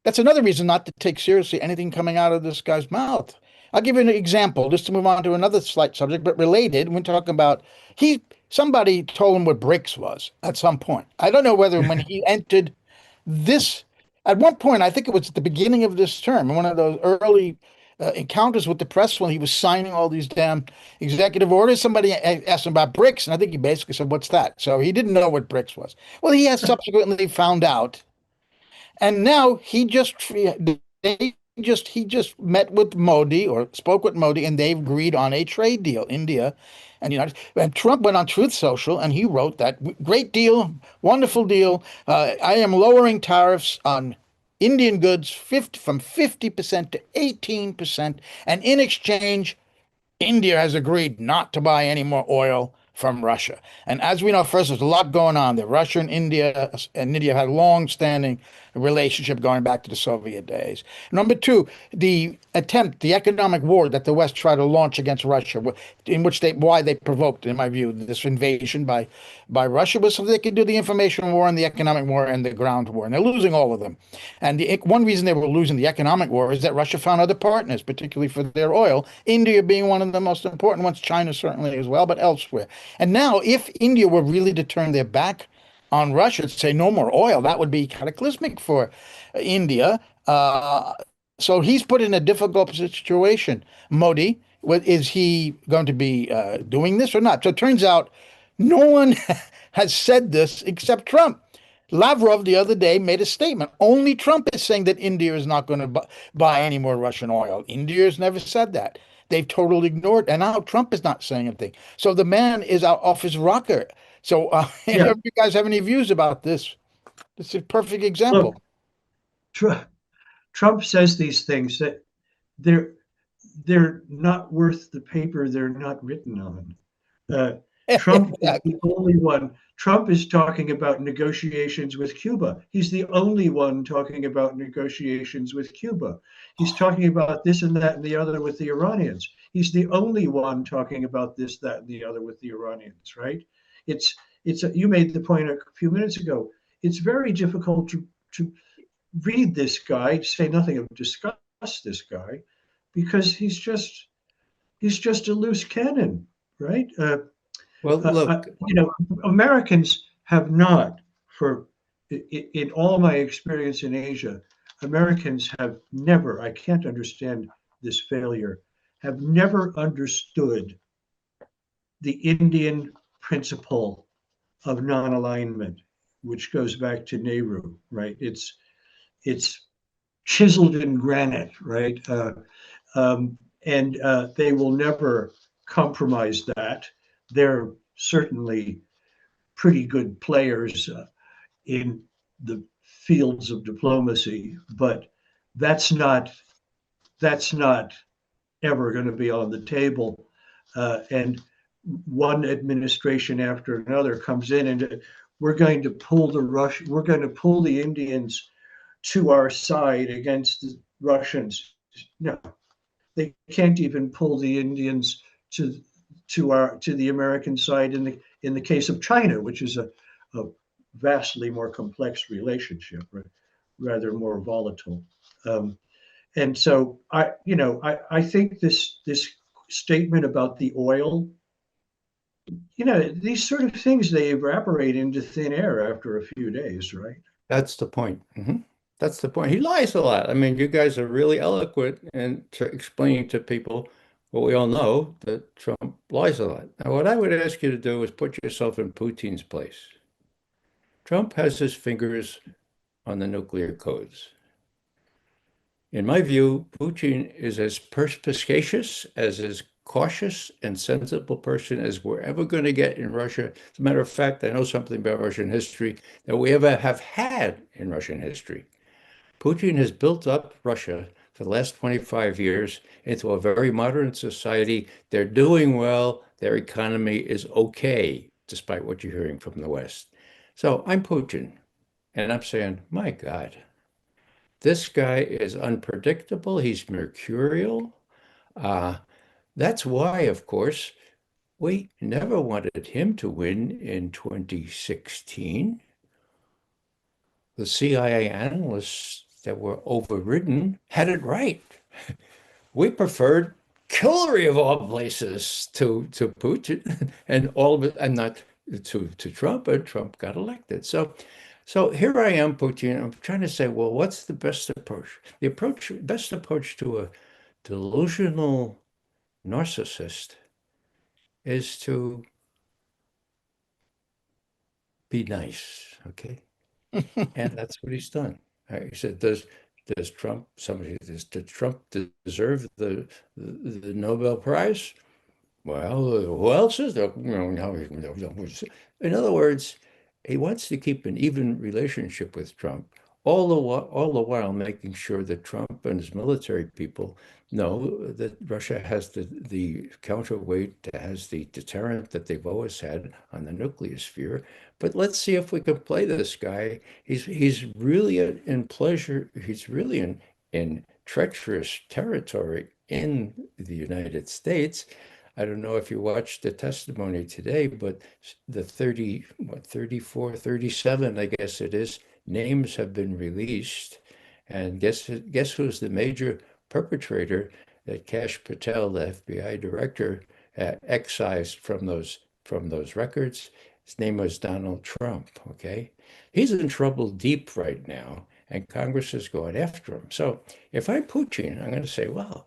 that's another reason not to take seriously anything coming out of this guy's mouth. I'll give you an example, just to move on to another slight subject, but related. We're talking about somebody told him what BRICS was at some point. I don't know whether when he entered this, at one point, I think it was at the beginning of this term, in one of those early encounters with the press when he was signing all these damn executive orders, somebody asked him about BRICS, and I think he basically said, "What's that?" So he didn't know what BRICS was. Well, he has subsequently found out, and now he just met with Modi or spoke with Modi, and they've agreed on a trade deal. India and and Trump went on Truth Social and he wrote that great deal, wonderful deal. I am lowering tariffs on Indian goods from 50% to 18%, and in exchange, India has agreed not to buy any more oil from Russia. And as we know, first, there's a lot going on there. Russia and India had a long-standing relationship going back to the Soviet days. Number two, the economic war that the West tried to launch against Russia, in which why they provoked, in my view, this invasion by Russia was so they could do the information war and the economic war and the ground war. And they're losing all of them. And one reason they were losing the economic war is that Russia found other partners, particularly for their oil, India being one of the most important ones, China certainly as well, but elsewhere. And now, if India were really to turn their back on Russia and say no more oil, that would be cataclysmic for India. So he's put in a difficult situation. Modi, is he going to be doing this or not? So it turns out no one has said this except Trump. Lavrov the other day made a statement. Only Trump is saying that India is not going to buy any more Russian oil. India has never said that. They've totally ignored, and now Trump is not saying anything. So the man is out off his rocker. So, Yeah. if you guys have any views about this, this is a perfect example. Look, Trump says these things that they're they're not worth the paper they're not written on. Trump is the Exactly. only one. Trump is talking about negotiations with Cuba. He's the only one talking about negotiations with Cuba. He's talking about this and that and the other with the Iranians. He's the only one talking about this, that, and the other with the Iranians, right? It's you made the point a few minutes ago. It's very difficult to read this guy, say nothing of discuss this guy, because he's just a loose cannon, right? Well, look, Americans have not, for in all my experience in Asia, Americans have never, I can't understand this failure, have never understood the Indian principle of non-alignment, which goes back to Nehru, right? It's chiseled in granite, right? And they will never compromise that. They're certainly pretty good players in the fields of diplomacy, but that's not that's not ever going to be on the table. And one administration after another comes in and we're going to pull the Indians to our side against the Russians. No, they can't even pull the Indians to the American side in the case of China, which is a vastly more complex relationship, right? Rather more volatile. And so I think this statement about the oil, these sort of things, they evaporate into thin air after a few days, right? That's the point. That's the point. He lies a lot. I mean, you guys are really eloquent in explaining to people what we all know, that Trump lies a lot. Now, what I would ask you to do is put yourself in Putin's place. Trump has his fingers on the nuclear codes. In my view, Putin is as perspicacious, as cautious and sensible person as we're ever going to get in Russia. As a matter of fact, I know something about Russian history that we ever have had in Russian history. Putin has built up Russia for the last 25 years into a very modern society. They're doing well. Their economy is okay, despite what you're hearing from the West. So I'm Putin, and I'm saying, my God, this guy is unpredictable. He's mercurial. Uh, that's why, of course, we never wanted him to win in 2016. The CIA analysts that were overridden had it right. We preferred Hillary of all places to Putin and all of it, and not to Trump, and Trump got elected. So here I am, Putin. I'm trying to say, well, what's the best approach? Best approach to a delusional narcissist is to be nice, okay? And that's what he's done. He said, does Trump, somebody says, did Trump deserve the Nobel Prize? Well, who else is there? In other words, he wants to keep an even relationship with Trump, all the while making sure that Trump and his military people know that Russia has the counterweight, has the deterrent that they've always had on the nuclear sphere. But let's see if we can play this guy. He's really in pleasure. He's really in treacherous territory in the United States. I don't know if you watched the testimony today, but the 34, 37, I guess it is, names have been released. And guess who's the major perpetrator that Kash Patel, the FBI director, excised from those records? His name was Donald Trump, okay? He's in trouble deep right now, and Congress is going after him. So if I'm Putin, I'm going to say, well,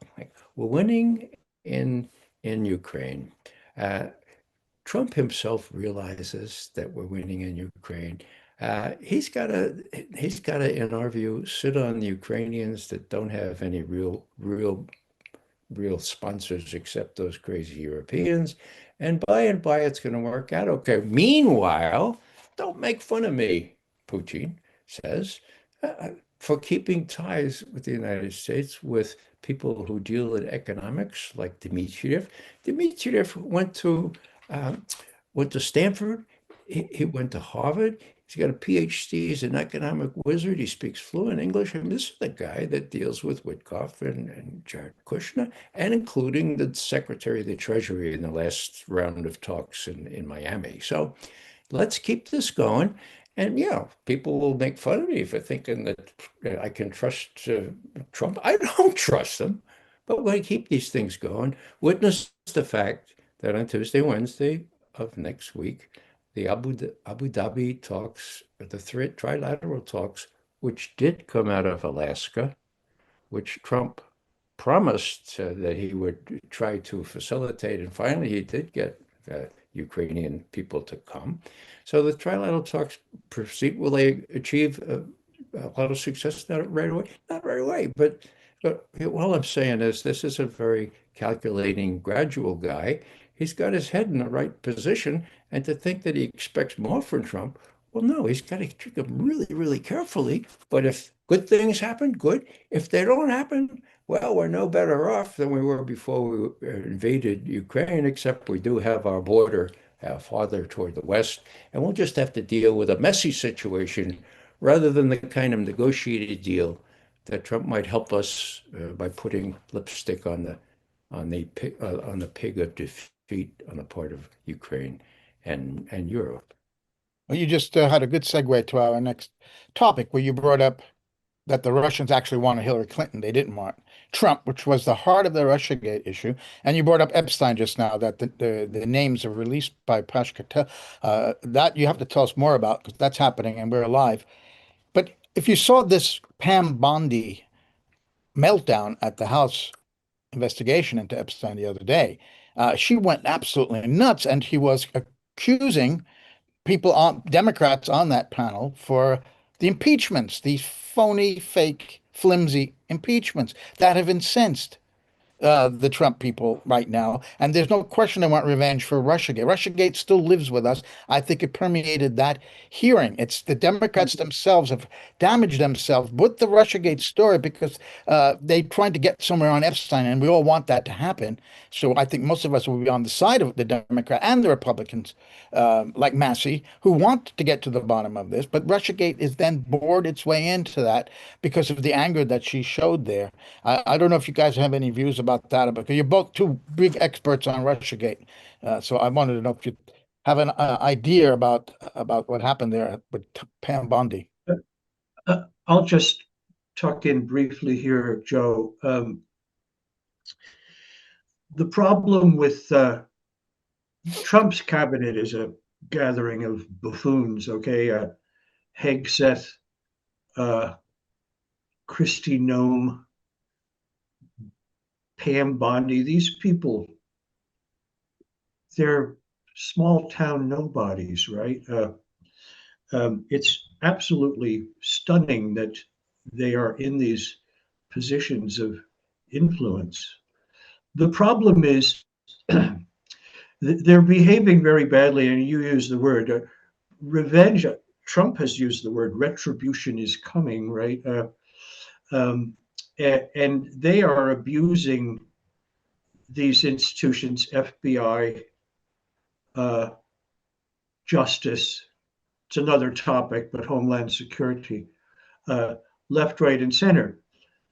we're winning in Ukraine. Uh, Trump himself realizes that we're winning in Ukraine. He's got to, in our view, sit on the Ukrainians that don't have any real sponsors except those crazy Europeans. And by it's going to work out okay. Meanwhile, don't make fun of me, Putin says, for keeping ties with the United States with people who deal in economics like Dmitriev. Dmitriev went to Stanford. He went to Harvard. He's got a PhD. He's an economic wizard. He speaks fluent English. I mean, this is the guy that deals with Witkoff and Jared Kushner, and including the Secretary of the Treasury in the last round of talks in Miami. So let's keep this going. And yeah, people will make fun of me for thinking that I can trust Trump. I don't trust him, but we're going to keep these things going. Witness the fact that on Tuesday, Wednesday of next week, the Abu Dhabi talks, the trilateral talks which did come out of Alaska, which Trump promised that he would try to facilitate. And finally, he did get Ukrainian people to come. So the trilateral talks proceed. Will they achieve a lot of success? Not right away. Not right away. But all I'm saying is this is a very calculating, gradual guy. He's got his head in the right position. And to think that he expects more from Trump, well, no, he's got to treat them really, really carefully. But if good things happen, good. If they don't happen, well, we're no better off than we were before we invaded Ukraine, except we do have our border farther toward the west, and we'll just have to deal with a messy situation rather than the kind of negotiated deal that Trump might help us by putting lipstick on the pig of defeat on the part of Ukraine and Europe. Well, you just had a good segue to our next topic, where you brought up that the Russians actually wanted Hillary Clinton. They didn't want Trump, which was the heart of the Russiagate issue. And you brought up Epstein just now, that the names are released by Pashka. That you have to tell us more about, because that's happening and we're alive. But if you saw this Pam Bondi meltdown at the House investigation into Epstein the other day, she went absolutely nuts, and he was accusing people on Democrats on that panel for the impeachments, these phony, fake, flimsy impeachments that have incensed the Trump people right now. And there's no question they want revenge for Russiagate. Russiagate still lives with us. I think it permeated that hearing. It's the Democrats themselves have damaged themselves with the Russiagate story, because they tried to get somewhere on Epstein, and we all want that to happen. So I think most of us will be on the side of the Democrat and the Republicans, like Massey, who want to get to the bottom of this. But Russiagate is then bored its way into that because of the anger that she showed there. I don't know if you guys have any views about that, because you're both two big experts on Russiagate. So I wanted to know if you have an idea about what happened there with Pam Bondi. I'll just tuck in briefly here, Joe. The problem with Trump's cabinet is a gathering of buffoons, okay? Hegseth, Kristi Noem, Pam Bondi, these people, they're small town nobodies, right? It's absolutely stunning that they are in these positions of influence. The problem is they're behaving very badly, and you use the word revenge. Trump has used the word retribution is coming, right? And they are abusing these institutions, FBI, justice. It's another topic, but Homeland Security, left, right, and center.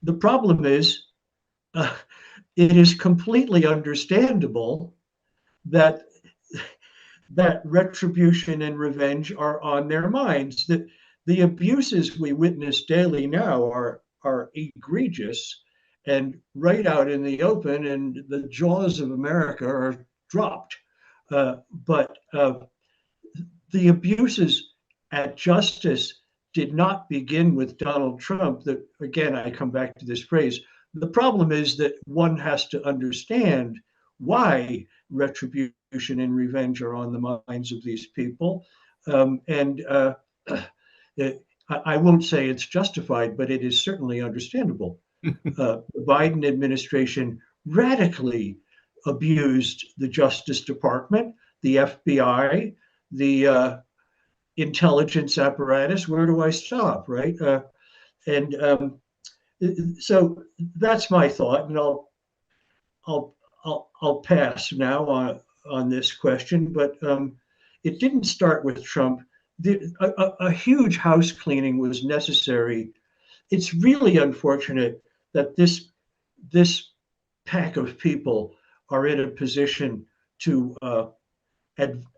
The problem is, it is completely understandable that retribution and revenge are on their minds. That the abuses we witness daily now are egregious and right out in the open, and the jaws of America are dropped. But the abuses at justice did not begin with Donald Trump. That, again, I come back to this phrase. The problem is that one has to understand why retribution and revenge are on the minds of these people. I won't say it's justified, but it is certainly understandable. The Biden administration radically abused the Justice Department, the FBI, the intelligence apparatus. Where do I stop, right? So that's my thought, and I'll pass now on this question. But it didn't start with Trump. A huge house cleaning was necessary. It's really unfortunate that this pack of people are in a position to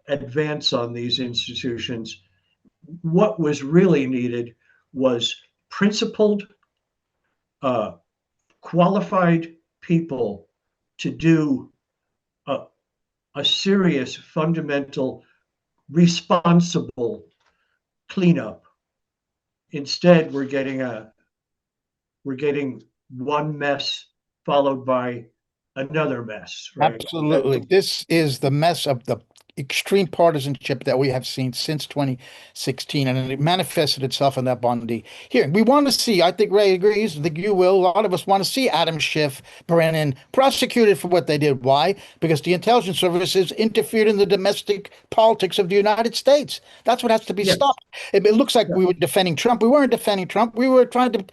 advance on these institutions. What was really needed was principled, qualified people to do a serious, fundamental, responsible cleanup instead we're getting one mess followed by another mess, right? Absolutely. This is the mess of the extreme partisanship that we have seen since 2016, and it manifested itself in that Bundy hearing. We want to see, I think Ray agrees, I think you will, a lot of us want to see Adam Schiff, Brennan prosecuted for what they did. Why? Because the intelligence services interfered in the domestic politics of the United States. That's what has to be Yes. stopped. It looks like Yeah. we were defending Trump. We weren't defending Trump. We were trying to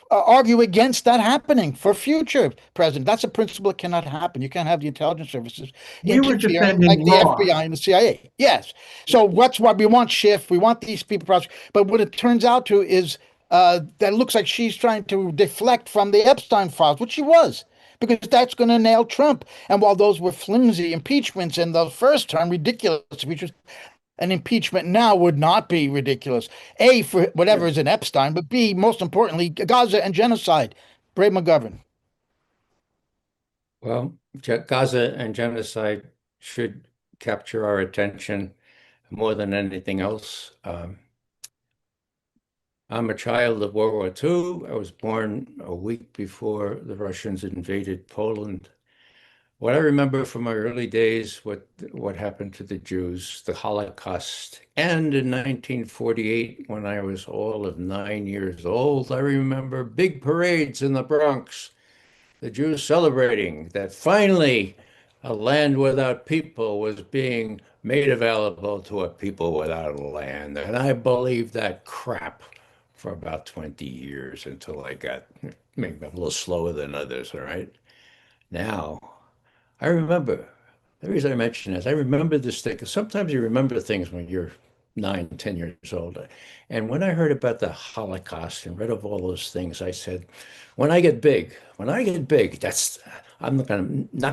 argue against that happening for future president. That's a principle that cannot happen. You can't have the intelligence services We were interfering like defending the law. FBI and the CIA. Yes. So that's why we want Schiff. We want these people prosecuted. But what it turns out to is that looks like she's trying to deflect from the Epstein files, which she was, because that's going to nail Trump. And while those were flimsy impeachments in the first term, ridiculous impeachments, an impeachment now would not be ridiculous. A, for whatever Yeah. is in Epstein, but B, most importantly, Gaza and genocide. Brave McGovern. Well, Gaza and genocide should capture our attention more than anything else. I'm a child of World War II. I was born a week before the Russians invaded Poland. What I remember from my early days, what happened to the Jews, the Holocaust, and in 1948, when I was all of 9 years old, I remember big parades in the Bronx, the Jews celebrating that finally a land without people was being made available to a people without land. And I believed that crap for about 20 years until I got maybe a little slower than others, all right? Now, I remember, the reason I mention this, I remember this thing, because sometimes you remember things when you're 9, 10 years old. And when I heard about the Holocaust and read of all those things, I said, when I get big, I'm not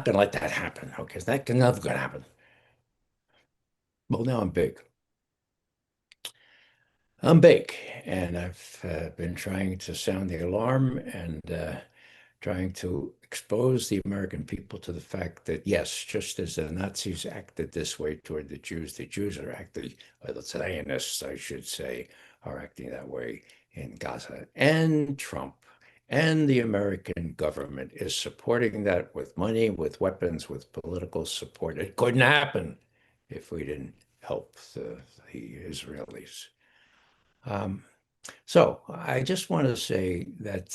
gonna let that happen. Okay, that can never gonna happen. Well, now I'm big. I'm big, and I've been trying to sound the alarm and trying to expose the American people to the fact that, yes, just as the Nazis acted this way toward the Jews are acting, or the Zionists, I should say, are acting that way in Gaza. And Trump and the American government is supporting that with money, with weapons, with political support. It couldn't happen if we didn't help the Israelis. Um, so I just want to say that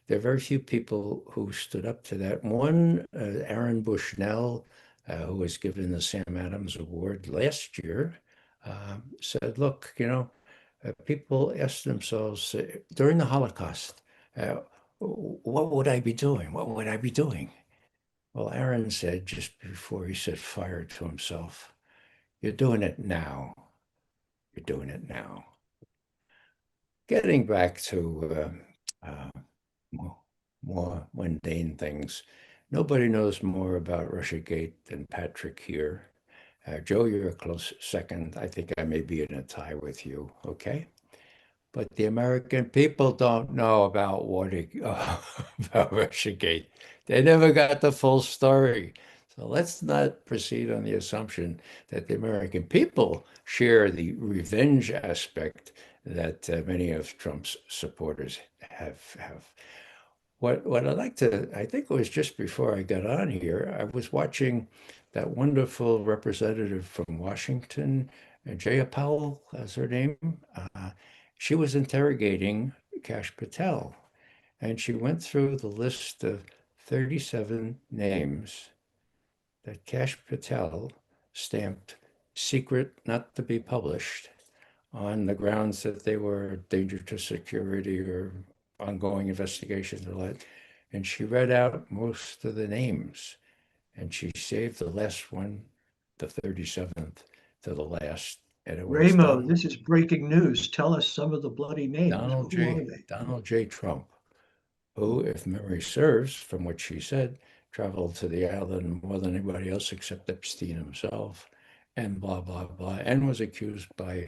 there are very few people who stood up to that. One, Aaron Bushnell, who was given the Sam Adams Award last year, said, look, people asked themselves during the Holocaust, what would I be doing? What would I be doing? Well, Aaron said just before he set fire to himself, you're doing it now. You're doing it now. Getting back to more mundane things, nobody knows more about Russiagate than Patrick here. Joe, you're a close second. I think I may be in a tie with you, okay? But the American people don't know about about Russiagate. They never got the full story. So let's not proceed on the assumption that the American people share the revenge aspect that many of Trump's supporters have. What I think it was just before I got on here, I was watching that wonderful representative from Washington, Jaya Powell, that's her name. Uh, she was interrogating Kash Patel, and she went through the list of 37 names that Kash Patel stamped secret, not to be published, on the grounds that they were a danger to security or ongoing investigations or like. And she read out most of the names, and she saved the last one, the 37th, to the last. And it was Ramo, this is breaking news. Tell us some of the bloody names. Who are they? Donald J. Trump, who, if memory serves, from what she said, traveled to the island more than anybody else except Epstein himself, and blah, blah, blah, and was accused by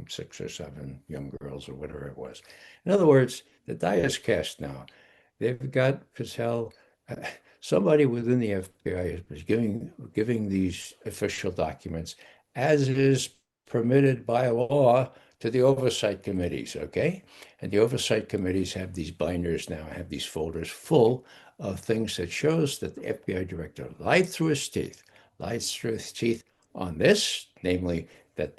6 or 7 young girls or whatever it was. In other words, the die is cast now. They've got Patel, uh, somebody within the FBI is giving these official documents, as is permitted by law to the oversight committees, okay? And the oversight committees have these binders now, have these folders full of things that shows that the FBI director lied through his teeth on this, namely that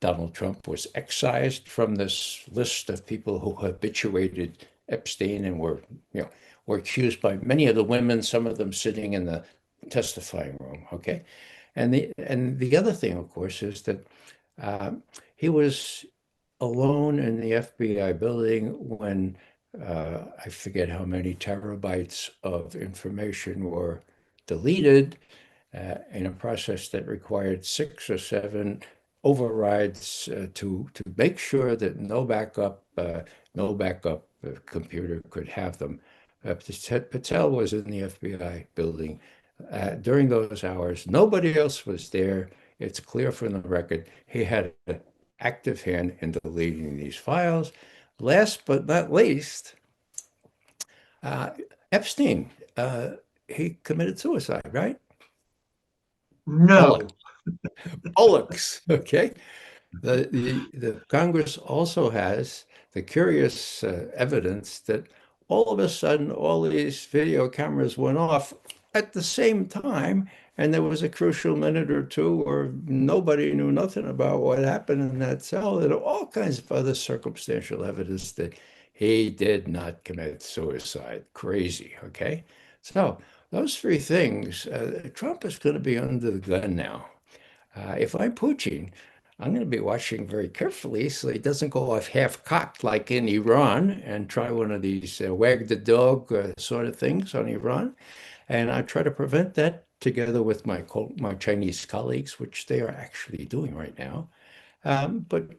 Donald Trump was excised from this list of people who habituated Epstein and were accused by many of the women, some of them sitting in the testifying room, okay? And the other thing, of course, is that uh, he was alone in the FBI building when I forget how many terabytes of information were deleted in a process that required 6 or 7 overrides to make sure that no backup computer could have them. Patel was in the FBI building during those hours. Nobody else was there. It's clear from the record he had an active hand in deleting these files. Last but not least, Epstein, he committed suicide, right? No. Bollocks. Okay. The Congress also has the curious evidence that all of a sudden all these video cameras went off at the same time, and there was a crucial minute or two where nobody knew nothing about what happened in that cell, and all kinds of other circumstantial evidence that he did not commit suicide. Crazy, okay? So those 3 things, Trump is going to be under the gun now. If I'm Putin, I'm going to be watching very carefully so he doesn't go off half-cocked like in Iran and try one of these wag the dog sort of things on Iran. And I try to prevent that together with my Chinese colleagues, which they are actually doing right now. But,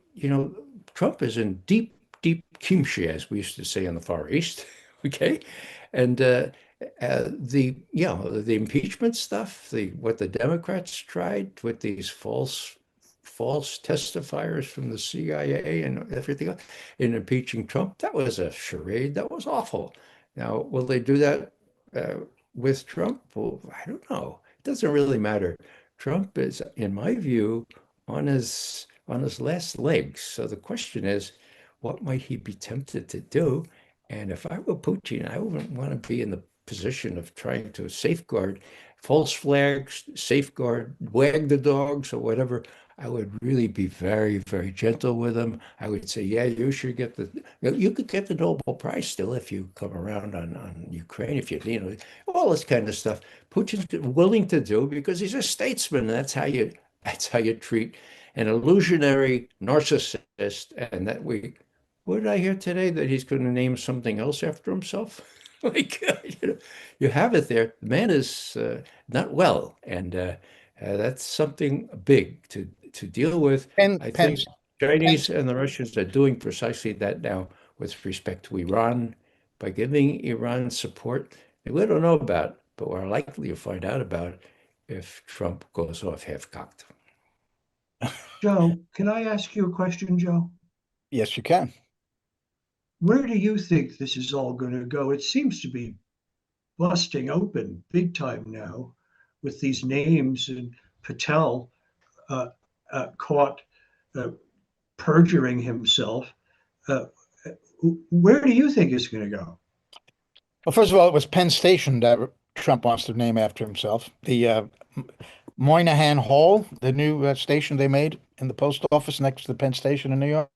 Trump is in deep, deep kimchi, as we used to say in the Far East. Okay. And the impeachment stuff, what the Democrats tried with these false testifiers from the CIA and everything else in impeaching Trump, that was a charade. That was awful. Now, will they do that with Trump? Well, I don't know. It doesn't really matter. Trump is, in my view, on his last legs. So the question is, what might he be tempted to do? And if I were Putin, I wouldn't want to be in the position of trying to safeguard false flags, safeguard wag the dogs or whatever. I would really be very, very gentle with him. I would say, yeah, you should get you could get the Nobel Prize still if you come around on Ukraine, if all this kind of stuff. Putin's willing to do because he's a statesman. That's how you treat an illusionary narcissist. And what did I hear today? That he's going to name something else after himself? Like, you have it there. The man is not well, and that's something big to deal with. I think Chinese and the Russians are doing precisely that now with respect to Iran by giving Iran support that we don't know about, but we're likely to find out about if Trump goes off half-cocked. Joe, can I ask you a question, Joe? Yes, you can. Where do you think this is all going to go? It seems to be busting open big time now with these names, and Patel caught perjuring himself. Where do you think it's going to go? Well, first of all, it was Penn Station that Trump wants to name after himself. The Moynihan Hall, the new station they made in the post office next to the Penn Station in New York.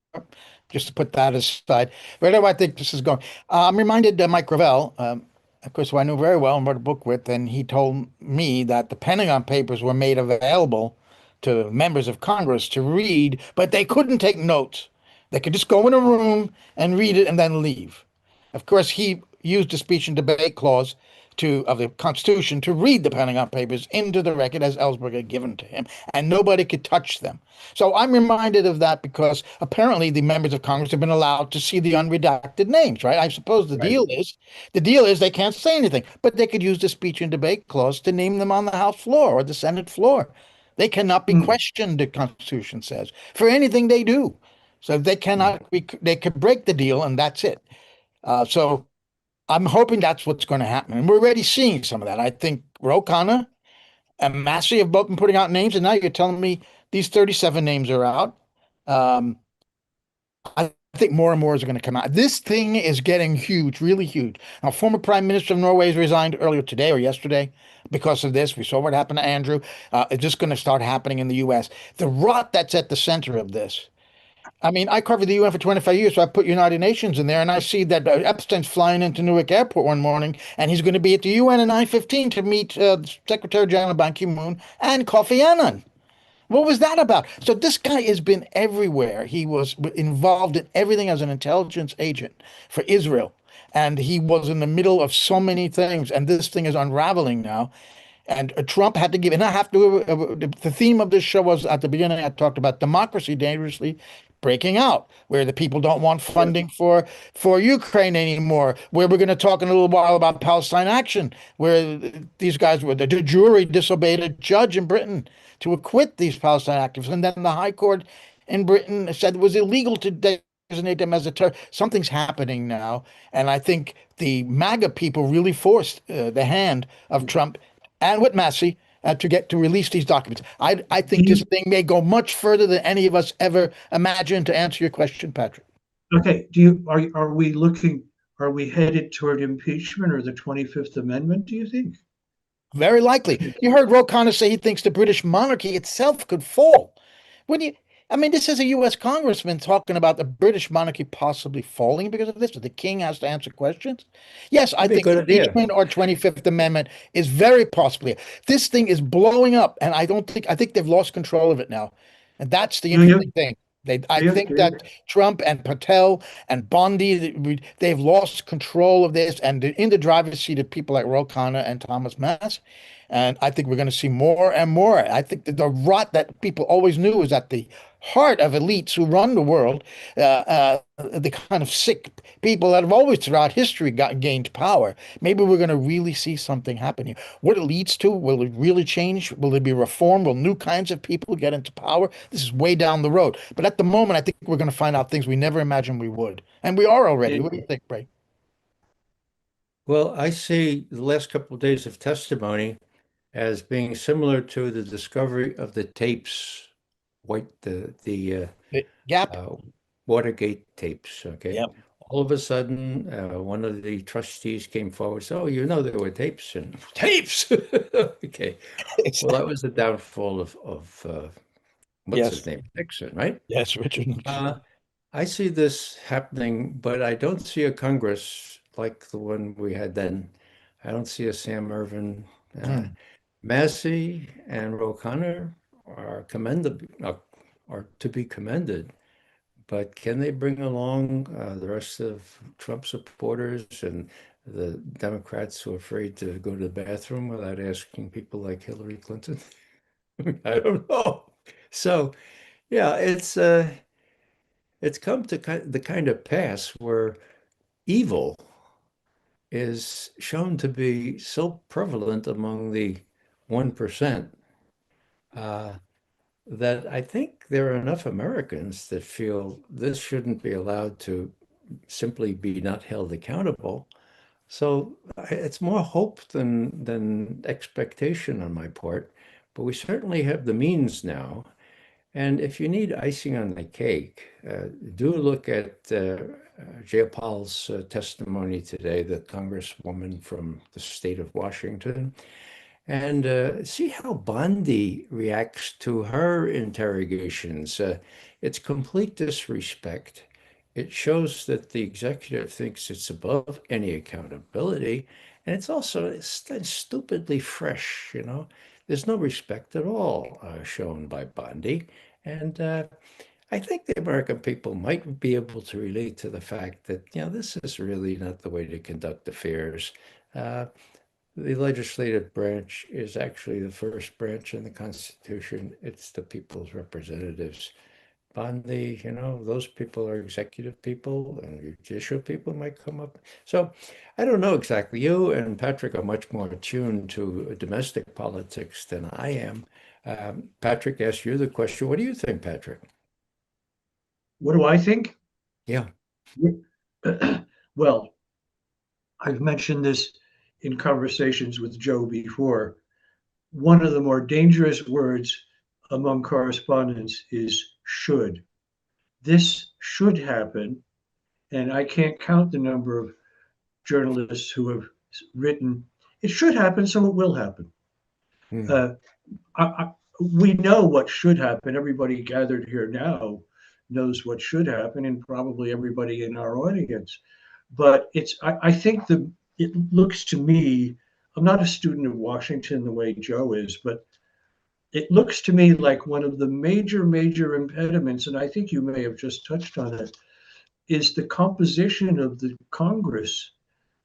Just to put that aside. Where do I think this is going? I'm reminded Mike Gravel, of course, who I knew very well and wrote a book with, and he told me that the Pentagon Papers were made available to members of Congress to read, but they couldn't take notes. They could just go in a room and read it and then leave. Of course, he used the speech and debate clause of the Constitution to read the Pentagon Papers into the record as Ellsberg had given to him, and nobody could touch them. So I'm reminded of that because apparently the members of Congress have been allowed to see the unredacted names, right? I suppose the deal is they can't say anything, but they could use the speech and debate clause to name them on the House floor or the Senate floor. They cannot be questioned, the Constitution says, for anything they do. So they cannot be, they could break the deal and that's it. So I'm hoping that's what's going to happen. And we're already seeing some of that. I think Ro Khanna and Massey have both been putting out names, and now you're telling me these 37 names are out. I think more and more is going to come out. This thing is getting huge, really huge. Now, former Prime Minister of Norway has resigned earlier today or yesterday because of this. We saw what happened to Andrew. It's just going to start happening in the U.S. The rot that's at the center of this. I mean, I covered the UN for 25 years, so I put United Nations in there, and I see that Epstein's flying into Newark Airport one morning, and he's going to be at the UN at 9:15 to meet Secretary General Ban Ki-moon and Kofi Annan. What was that about? So this guy has been everywhere. He was involved in everything as an intelligence agent for Israel. And he was in the middle of so many things. And this thing is unraveling now. And Trump had to give, and I have to, the theme of this show was at the beginning, I talked about democracy dangerously breaking out, where the people don't want funding for Ukraine anymore, where we're going to talk in a little while about Palestine Action, where these guys were, the jury disobeyed a judge in Britain to acquit these Palestine activists. And then the High Court in Britain said it was illegal to designate them as a terror. Something's happening now. And I think the MAGA people really forced the hand of Trump and with Massey to release these documents. I think this thing may go much further than any of us ever imagined. To answer your question, Patrick. Okay, are we headed toward impeachment or the 25th Amendment, do you think? Very likely. You heard Ro Khanna say he thinks the British monarchy itself could fall. When you, I mean, this is a U.S. congressman talking about the British monarchy possibly falling because of this. The king has to answer questions. Yes, I That'd be a think good idea. impeachment or 25th Amendment is very possibly. This thing is blowing up, and I think they've lost control of it now. And that's the Do you? interesting thing. I Do you? think Do you? that Trump and Patel and Bondi, they've lost control of this, and in the driver's seat of people like Ro Khanna and Thomas Mass. And I think we're going to see more and more. I think that the rot that people always knew is at the heart of elites who run the world, the kind of sick people that have always throughout history gained power. Maybe we're going to really see something happen here. What it leads to, will it really change? Will there be reform? Will new kinds of people get into power? This is way down the road. But at the moment, I think we're going to find out things we never imagined we would. And we are already. What do you think, Bray? Well, I see the last couple of days of testimony as being similar to the discovery of the tapes, the Gap? uh, Watergate tapes. Okay, Yep. all of a sudden, one of the trustees came forward. So, you know, there were tapes and tapes. Okay, well, that was the downfall of what's his Yes. name, Nixon, right? Yes, Richard Nixon. I see this happening, but I don't see a Congress like the one we had then. I don't see a Sam Ervin. Hmm. Massey and Ro Khanna are commendable, are to be commended, but can they bring along the rest of Trump supporters and the Democrats who are afraid to go to the bathroom without asking people like Hillary Clinton? I don't know. So, yeah, it's come to the kind of pass where evil is shown to be so prevalent among the 1%, uh, that I think there are enough Americans that feel this shouldn't be allowed to simply be not held accountable. So it's more hope than expectation on my part, but we certainly have the means now. And if you need icing on the cake, do look at Jayapal's testimony today, the congresswoman from the state of Washington, and see how Bondi reacts to her interrogations. It's complete disrespect. It shows that the executive thinks it's above any accountability. And it's also stupidly fresh, you know. There's no respect at all shown by Bondi. And I think the American people might be able to relate to the fact that, you know, this is really not the way to conduct affairs. Uh, the legislative branch is actually the first branch in the Constitution. It's the people's representatives. Bondi, you know, those people are executive people and judicial people might come up. So I don't know exactly. You and Patrick are much more attuned to domestic politics than I am. Patrick asked you the question. What do you think, Patrick? What do I think? Yeah. Well, I've mentioned this in conversations with Joe before. One of the more dangerous words among correspondents is should. This should happen, and I can't count the number of journalists who have written, it should happen, so it will happen. Hmm. Uh, we know what should happen. Everybody gathered here now knows what should happen, and probably everybody in our audience. But I think it looks to me, I'm not a student of Washington the way Joe is, but it looks to me like one of the major impediments, and I think you may have just touched on it, is the composition of the Congress.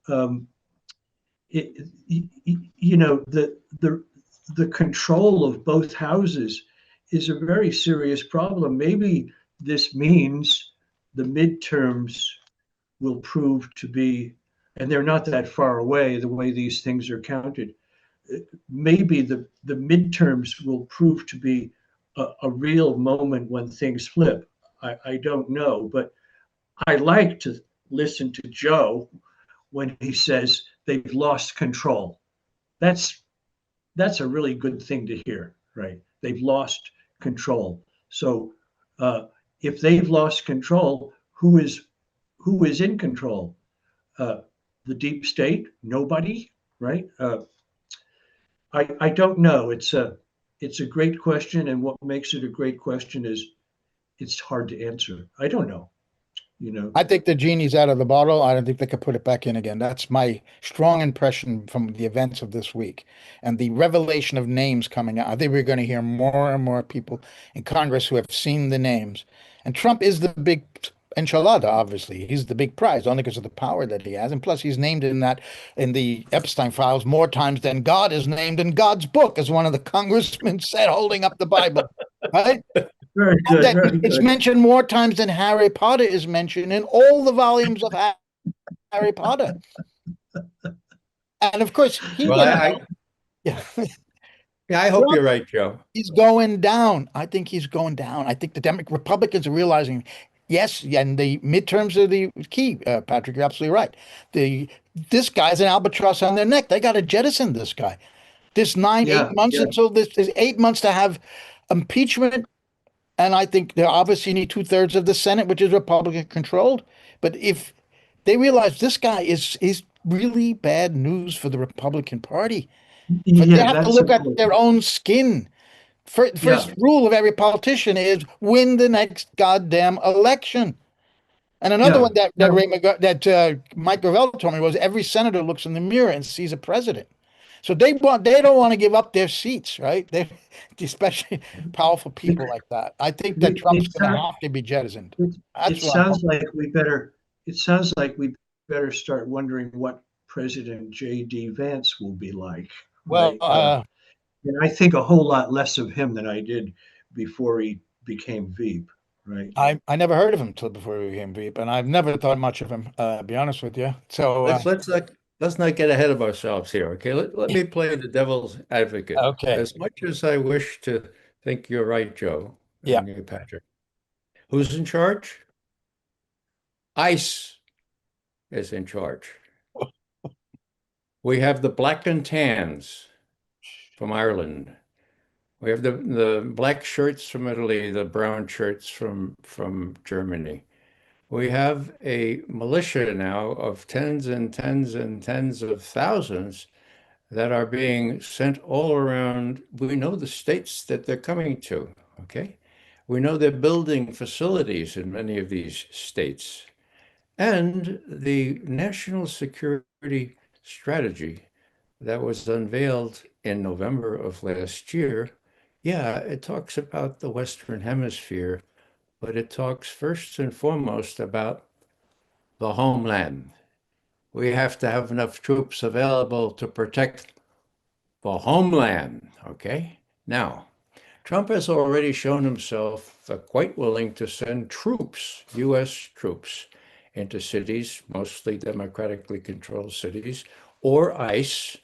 Um, it, you know, the control of both houses is a very serious problem. Maybe this means the midterms will prove to be, and they're not that far away the way these things are counted. Maybe the midterms will prove to be a real moment when things flip. I don't know, but I like to listen to Joe when he says they've lost control. That's that's a really good thing to hear, right? They've lost control. So if they've lost control, who is in control? Uh, the deep state? Nobody, right? I don't know. It's a great question, and what makes it a great question is it's hard to answer. I don't know. You know. I think the genie's out of the bottle. I don't think they could put it back in again. That's my strong impression from the events of this week and the revelation of names coming out. I think we're going to hear more and more people in Congress who have seen the names. And Trump is the big enchilada, obviously. He's the big prize, only because of the power that he has. And plus, he's named in the Epstein files more times than God is named in God's book, as one of the congressmen said, holding up the Bible. Right? Very And good, that very it's good. mentioned more times than Harry Potter is mentioned in all the volumes of Harry Potter. And of course, he Well, wouldn't know. Yeah. yeah, I hope Trump, you're right, Joe. he's going down. I think he's going down. I think the Republicans are realizing, yes, and the midterms are the key. Patrick, you're absolutely right. This guy's an albatross on their neck. They got to jettison this guy. This eight Yeah, months yeah, until this is 8 months to have impeachment. And I think they obviously need two-thirds of the Senate, which is Republican controlled. But if they realize this guy is really bad news for the Republican Party, but they yeah. have to That's a look at point. their own skin. Yeah, First rule of every politician is win the next goddamn election. And another yeah. one that No, Mike Gravel told me was every senator looks in the mirror and sees a president. So they don't want to give up their seats, right? They especially powerful it, people like that. I think that Trump's it going to sounds have to be jettisoned. it, it That's what I'm sounds hoping. like we better. It sounds like we better start wondering what President J.D. Vance will be like, Well, right? And I think a whole lot less of him than I did before he became Veep, right? I never heard of him till before he became Veep, and I've never thought much of him. To be honest with you. So Let's not get ahead of ourselves here, okay? Let me play the devil's advocate. okay, As much as I wish to think you're right, Joe, yeah. and you, Patrick, who's in charge? ICE is in charge. We have the black and tans from Ireland. We have the black shirts from Italy, the brown shirts from Germany. We have a militia now of tens and tens and tens of thousands that are being sent all around. We know the states that they're coming to, okay? We know they're building facilities in many of these states. And the national security strategy that was unveiled in November of last year, yeah, it talks about the Western Hemisphere, but it talks first and foremost about the homeland. We have to have enough troops available to protect the homeland, okay? Now, Trump has already shown himself quite willing to send troops, U.S. troops, into cities, mostly democratically controlled cities, or ICE,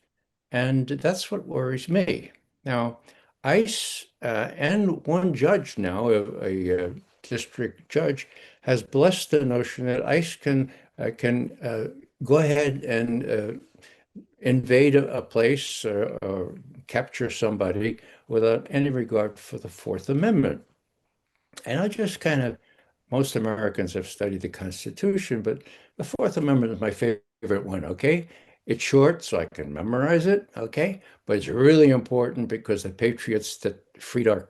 and that's what worries me. Now, ICE and one judge now, a district judge, has blessed the notion that ICE can go ahead and invade a place or capture somebody without any regard for the Fourth Amendment. And I just kind of most Americans have studied the Constitution, but the Fourth Amendment is my favorite one, okay? It's short, so I can memorize it, okay? But it's really important because the patriots that freed our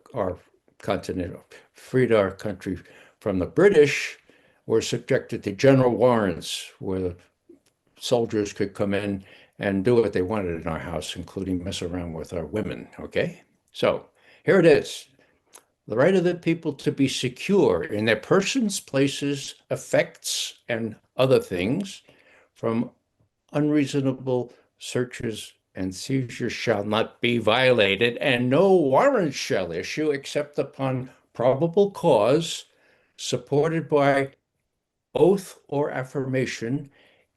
continent, freed our country from the British, were subjected to general warrants where the soldiers could come in and do what they wanted in our house, including mess around with our women, okay? So here it is. The right of the people to be secure in their persons, places, effects, and other things from unreasonable searches and seizures shall not be violated, and no warrant shall issue except upon probable cause, supported by oath or affirmation,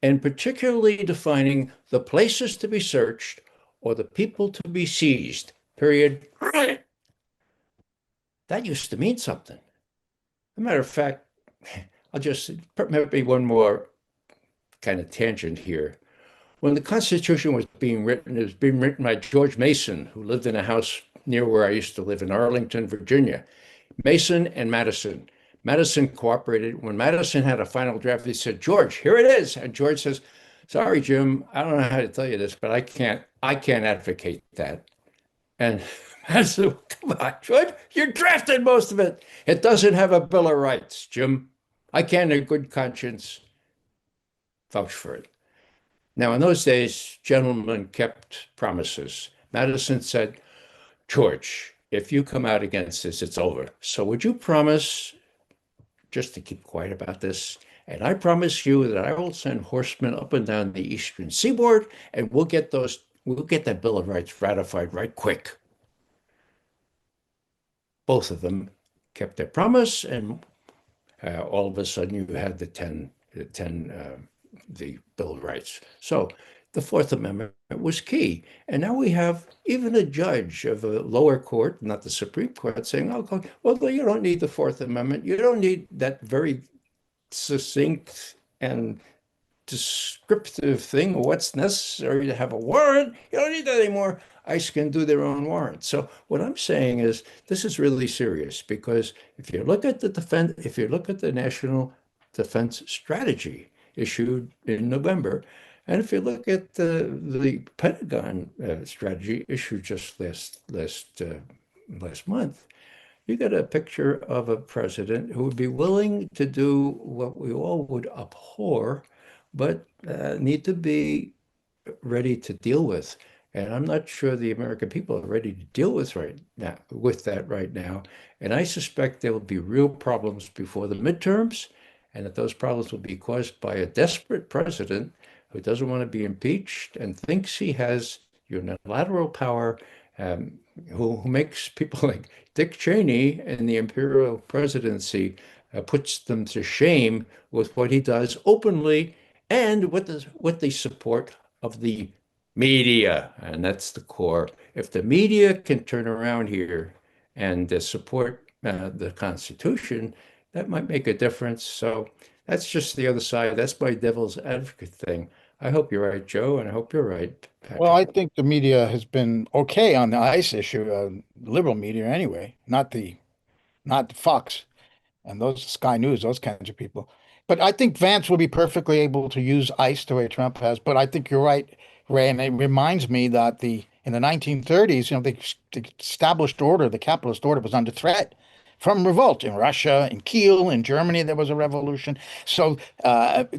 and particularly defining the places to be searched or the people to be seized, period. That used to mean something. As a matter of fact, I'll just maybe one more kind of tangent here. When the Constitution was being written, it was being written by George Mason, who lived in a house near where I used to live in Arlington, Virginia. Mason and Madison. Madison cooperated. When Madison had a final draft, he said, George, here it is. And George says, sorry, Jim, I don't know how to tell you this, but I can't advocate that. And I said, come on, George, you drafted most of it. It doesn't have a Bill of Rights, Jim. I can't in good conscience vouch for it. Now, in those days, gentlemen kept promises. Madison said, George, if you come out against this, it's over. So would you promise just to keep quiet about this? And I promise you that I will send horsemen up and down the eastern seaboard, and we'll get that Bill of Rights ratified right quick. Both of them kept their promise, and all of a sudden you had the Bill of Rights. So the Fourth Amendment was key. And now we have even a judge of a lower court, not the Supreme Court, saying, oh, well, you don't need the Fourth Amendment. You don't need that very succinct and descriptive thing, what's necessary to have a warrant. You don't need that anymore. ICE can do their own warrant. So what I'm saying is this is really serious, because if you look at the National Defense Strategy issued in November, and if you look at the Pentagon strategy issued just last month, you get a picture of a president who would be willing to do what we all would abhor, but need to be ready to deal with. And I'm not sure the American people are ready to deal with that right now. And I suspect there will be real problems before the midterms, and that those problems will be caused by a desperate president who doesn't want to be impeached and thinks he has unilateral power, who makes people like Dick Cheney in the imperial presidency, puts them to shame with what he does openly and with the support of the media. And that's the core. If the media can turn around here and support the Constitution, that might make a difference. So that's just the other side. That's my devil's advocate thing. I hope you're right, Joe, and I hope you're right, Patrick. Well, I think the media has been okay on the ICE issue, liberal media anyway, not the Fox and those Sky News, those kinds of people. But I think Vance will be perfectly able to use ICE the way Trump has. But I think you're right, Ray, and it reminds me that in the 1930s, the established order, the capitalist order, was under threat from revolt in Russia, in Kiel, in Germany. There was a revolution. So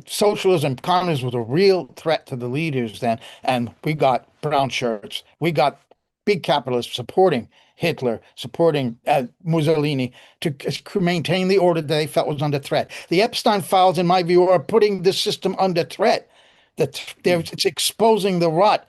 socialism, communism was a real threat to the leaders then, and we got brown shirts. We got big capitalists supporting Hitler, supporting Mussolini to maintain the order that they felt was under threat. The Epstein files, in my view, are putting this system under threat. It's exposing the rot.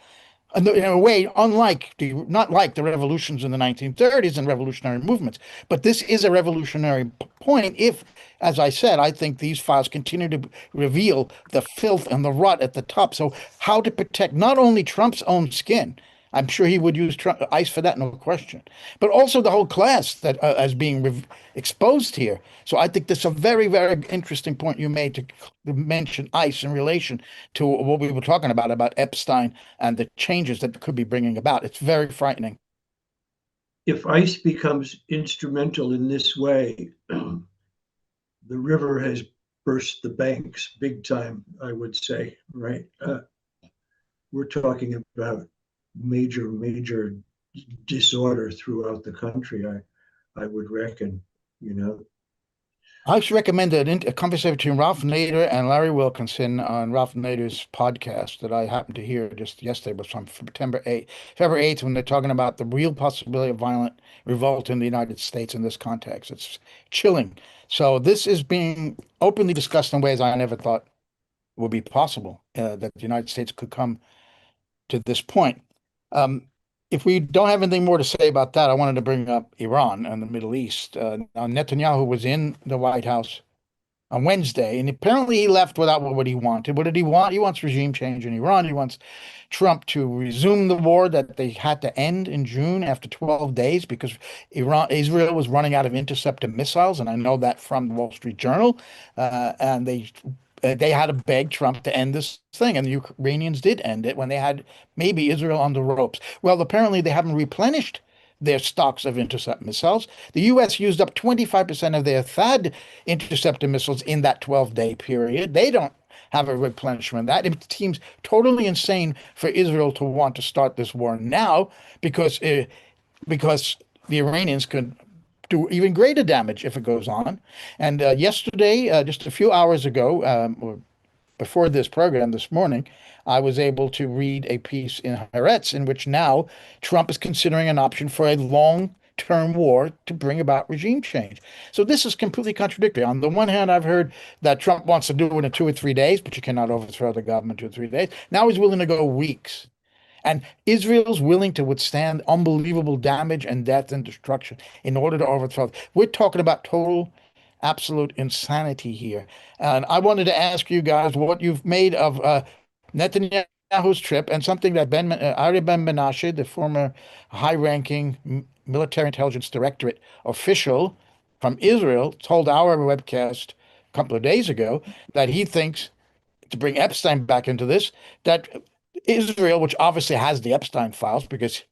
In a way, not like the revolutions in the 1930s and revolutionary movements, but this is a revolutionary point. If, as I said, I think these files continue to reveal the filth and the rot at the top. So how to protect not only Trump's own skin, I'm sure he would use ICE for that, no question, but also the whole class that is being exposed here. So I think that's a very, very interesting point you made to mention ICE in relation to what we were talking about Epstein and the changes that could be bringing about. It's very frightening. If ICE becomes instrumental in this way, the river has burst the banks big time, I would say, right? We're talking about major disorder throughout the country, I would reckon, you know. I should recommend a conversation between Ralph Nader and Larry Wilkinson on Ralph Nader's podcast that I happened to hear just yesterday, was from February 8th, when they're talking about the real possibility of violent revolt in the United States in this context. It's chilling. So this is being openly discussed in ways I never thought would be possible, that the United States could come to this point. Um, if we don't have anything more to say about that, I wanted to bring up Iran and the Middle East. Now, Netanyahu was in the White House on Wednesday, and apparently he left without what he wanted. What did he want? He wants regime change in Iran. He wants Trump to resume the war that they had to end in June after 12 days because Israel was running out of interceptor missiles, and I know that from the Wall Street Journal. And they had to beg Trump to end this thing, and the Ukrainians did end it when they had maybe Israel on the ropes. Well, apparently they haven't replenished their stocks of intercept missiles. The U.S. used up 25% of their THAAD interceptor missiles in that 12-day period. They don't have a replenishment of that. It seems totally insane for Israel to want to start this war now because the Iranians could do even greater damage if it goes on. And yesterday, just a few hours ago, or before this program this morning, I was able to read a piece in Haaretz in which now Trump is considering an option for a long-term war to bring about regime change. So this is completely contradictory. On the one hand, I've heard that Trump wants to do it in 2 or 3 days, but you cannot overthrow the government in 2 or 3 days. Now he's willing to go weeks. And Israel's willing to withstand unbelievable damage and death and destruction in order to overthrow. We're talking about total, absolute insanity here. And I wanted to ask you guys what you've made of Netanyahu's trip, and something that Ari Ben Menashe, the former high-ranking military intelligence directorate official from Israel, told our webcast a couple of days ago, that he thinks, to bring Epstein back into this, that Israel, which obviously has the Epstein files, because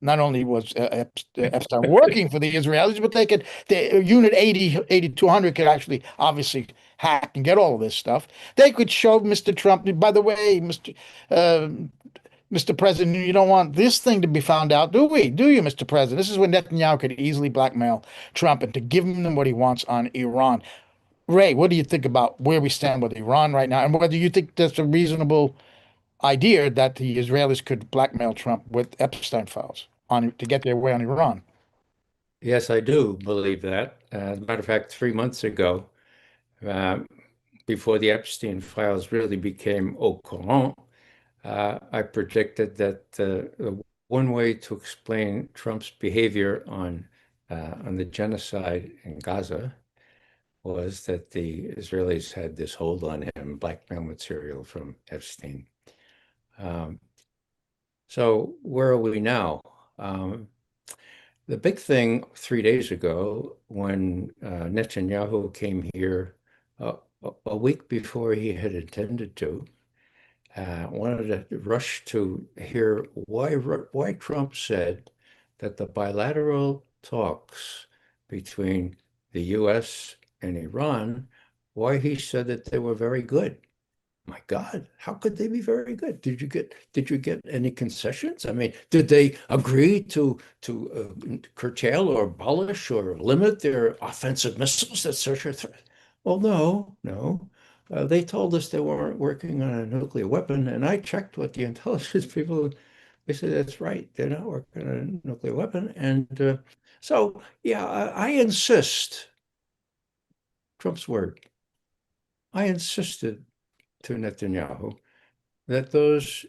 not only was Epstein working for the Israelis, but the Unit 8200 could actually obviously hack and get all of this stuff. They could show Mr. Trump, by the way, Mr. President, you don't want this thing to be found out, do we? Do you, Mr. President? This is when Netanyahu could easily blackmail Trump and to give him what he wants on Iran. Ray, what do you think about where we stand with Iran right now, and whether you think that's a reasonable idea that the Israelis could blackmail Trump with Epstein files on to get their way on Iran? Yes, I do believe that. As a matter of fact, 3 months ago, uh, before the Epstein files really became au courant, I predicted that one way to explain Trump's behavior on the genocide in Gaza was that the Israelis had this hold on him, blackmail material from Epstein. Um, so where are we now? The big thing 3 days ago, when Netanyahu came here a week before he had intended to, wanted to rush to hear why Trump said that the bilateral talks between the U.S. and Iran, why he said that they were very good. My God, how could they be very good? Did you get any concessions? I mean, did they agree to curtail or abolish or limit their offensive missiles that such a threat? Well, no. They told us they weren't working on a nuclear weapon, and I checked with the intelligence people. They said that's right. They're not working on a nuclear weapon, and so yeah, I insist. Trump's word. I insisted to Netanyahu that those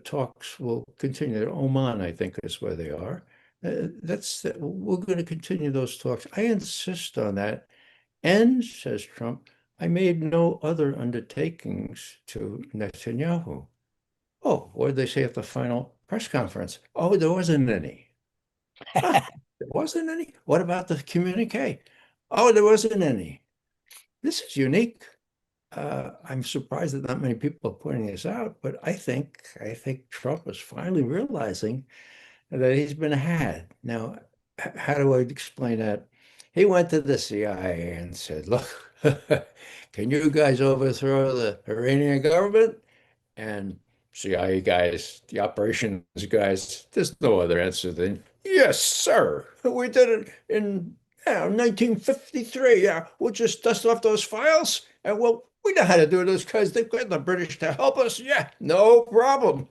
talks will continue. Oman, I think, is where they are. We're going to continue those talks. I insist on that. And, says Trump, I made no other undertakings to Netanyahu. Oh, what did they say at the final press conference? Oh, there wasn't any. Huh, there wasn't any? What about the communique? Oh, there wasn't any. This is unique. I'm surprised that not many people are pointing this out, but I think Trump is finally realizing that he's been had. Now, how do I explain that? He went to the CIA and said, "Look, Can you guys overthrow the Iranian government? And CIA guys, the operations guys, there's no other answer than, yes, sir. We did it in 1953. Yeah, we'll just dust off those files and we know how to do this because they've got the British to help us. Yeah, no problem.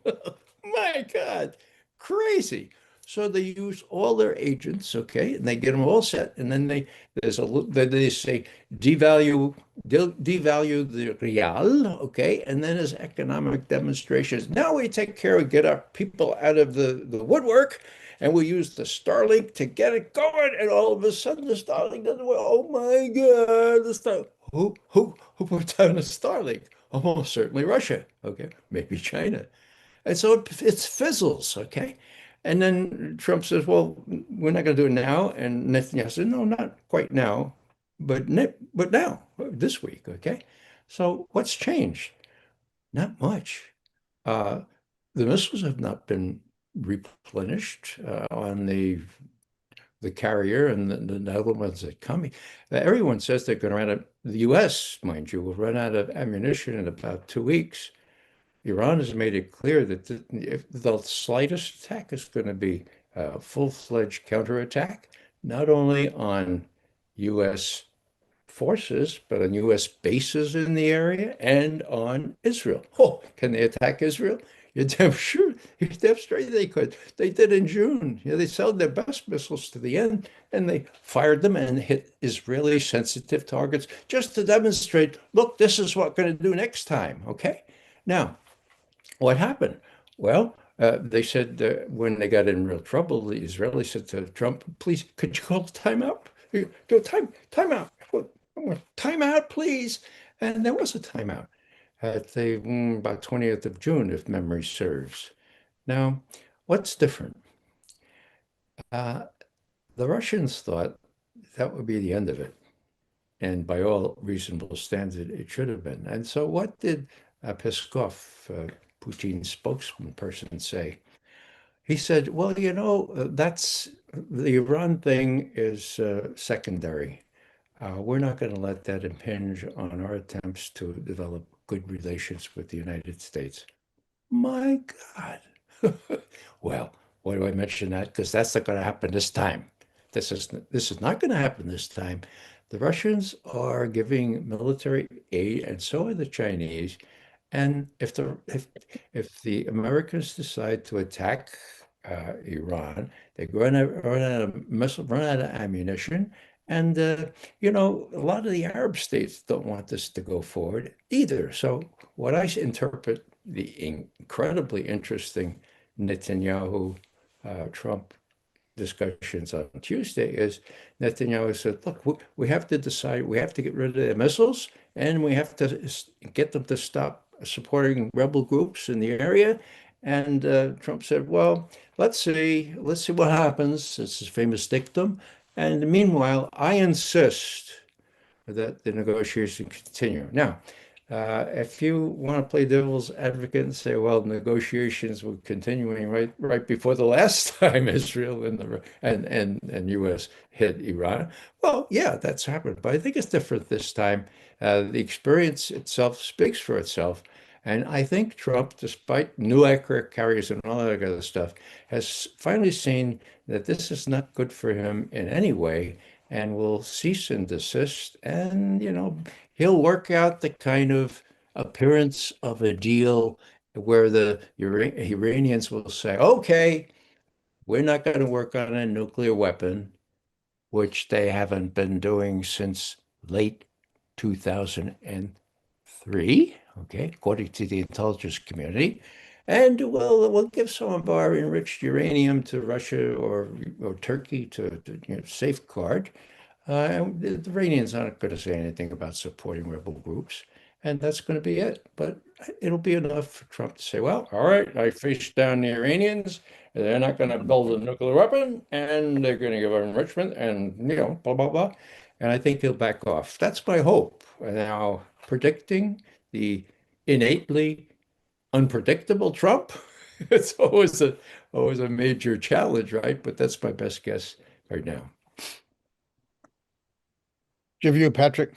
My God, crazy. So they use all their agents, okay, and they get them all set, and then then they say devalue the real, okay, and then there's economic demonstrations. Now we take care of get our people out of the woodwork, and we use the Starlink to get it going, and all of a sudden the Starlink doesn't work. Oh my God, the Star who put down the Starlink? Almost certainly Russia, okay, maybe China. And so it fizzles, okay? And then Trump says, well, we're not going to do it now. And Netanyahu said, no, not quite now, but now, this week, okay? So what's changed? Not much. Uh, the missiles have not been replenished on the carrier and the other ones that coming. Everyone says they're going to run out, the U.S., mind you, will run out of ammunition in about 2 weeks. Iran has made it clear that if the slightest attack is going to be a full-fledged counterattack, not only on U.S. forces, but on U.S. bases in the area and on Israel. Oh, can they attack Israel? You're damn sure. You're damn straight they could. They did in June. They sold their best missiles to the end, and they fired them and hit Israeli sensitive targets just to demonstrate, look, this is what we're going to do next time, okay? Now, what happened? Well, they said when they got in real trouble, the Israelis said to Trump, please, could you call a timeout? Go time out. Time out, please. And there was a timeout at about 20th of June, if memory serves. Now, what's different? Uh, the Russians thought that would be the end of it. And by all reasonable standard, it should have been. And so what did Peskov, Putin's spokesman person, say? He said, well, that's the Iran thing is secondary. We're not going to let that impinge on our attempts to develop good relations with the United States. My God. Well, why do I mention that? Because that's not going to happen this time. This is not going to happen this time. The Russians are giving military aid, and so are the Chinese. And if the Americans decide to attack Iran, they run out of missile, run out of ammunition, and a lot of the Arab states don't want this to go forward either. So what I interpret the incredibly interesting Netanyahu Trump discussions on Tuesday is Netanyahu said, look, we have to decide, we have to get rid of the missiles and we have to get them to stop supporting rebel groups in the area. And Trump said, well, let's see what happens. It's his famous dictum. And meanwhile, I insist that the negotiations continue. Now, if you want to play devil's advocate and say, well, negotiations were continuing right before the last time Israel and U.S. hit Iran, well, yeah, that's happened. But I think it's different this time. The experience itself speaks for itself. And I think Trump, despite new aircraft carriers and all that other stuff, has finally seen that this is not good for him in any way and will cease and desist. And, he'll work out the kind of appearance of a deal where the Iranians will say, okay, we're not going to work on a nuclear weapon, which they haven't been doing since late 2003, okay, according to the intelligence community. And we'll give some of our enriched uranium to Russia or Turkey to safeguard. The Iranians aren't going to say anything about supporting rebel groups, and that's going to be it. But it'll be enough for Trump to say, well, all right, I faced down the Iranians. They're not going to build a nuclear weapon, and they're going to give enrichment, and, blah, blah, blah. And I think he'll back off. That's my hope. Now, predicting the innately unpredictable Trump, it's always a major challenge, right? But that's my best guess right now. Your view, Patrick?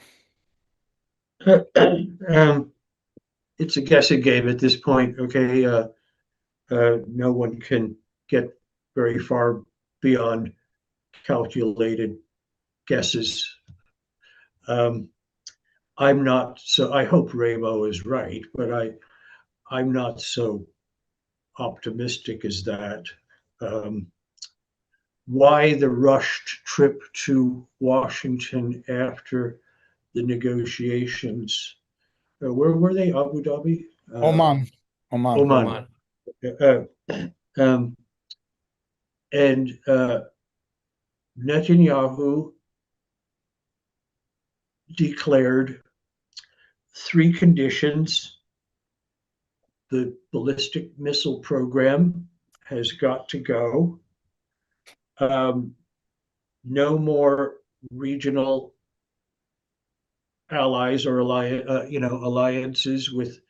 It's a guessing game at this point. Okay, no one can get very far beyond calculated guesses. I'm not so. I hope Ramo is right, but I'm not so optimistic as that. Um, why the rushed trip to Washington after the negotiations? Where were they? Abu Dhabi? Oman. Oman. Oman. Uh, um, and Netanyahu declared 3 conditions. The ballistic missile program has got to go. No more regional allies or alliances with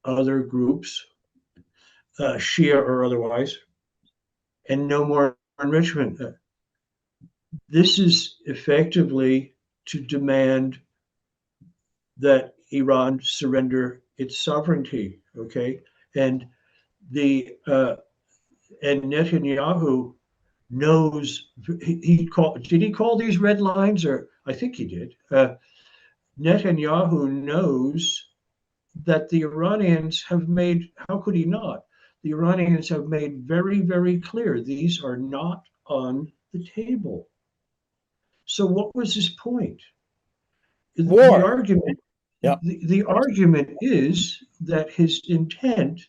other groups, Shia or otherwise, and no more enrichment. This is effectively to demand that Iran surrender its sovereignty. Okay, and the and Netanyahu knows did he call these red lines, or I think he did. Netanyahu knows that the Iranians have made, how could he not? The Iranians have made very, very clear these are not on the table. So what was his point? The War. argument, Yep. the argument is that his intent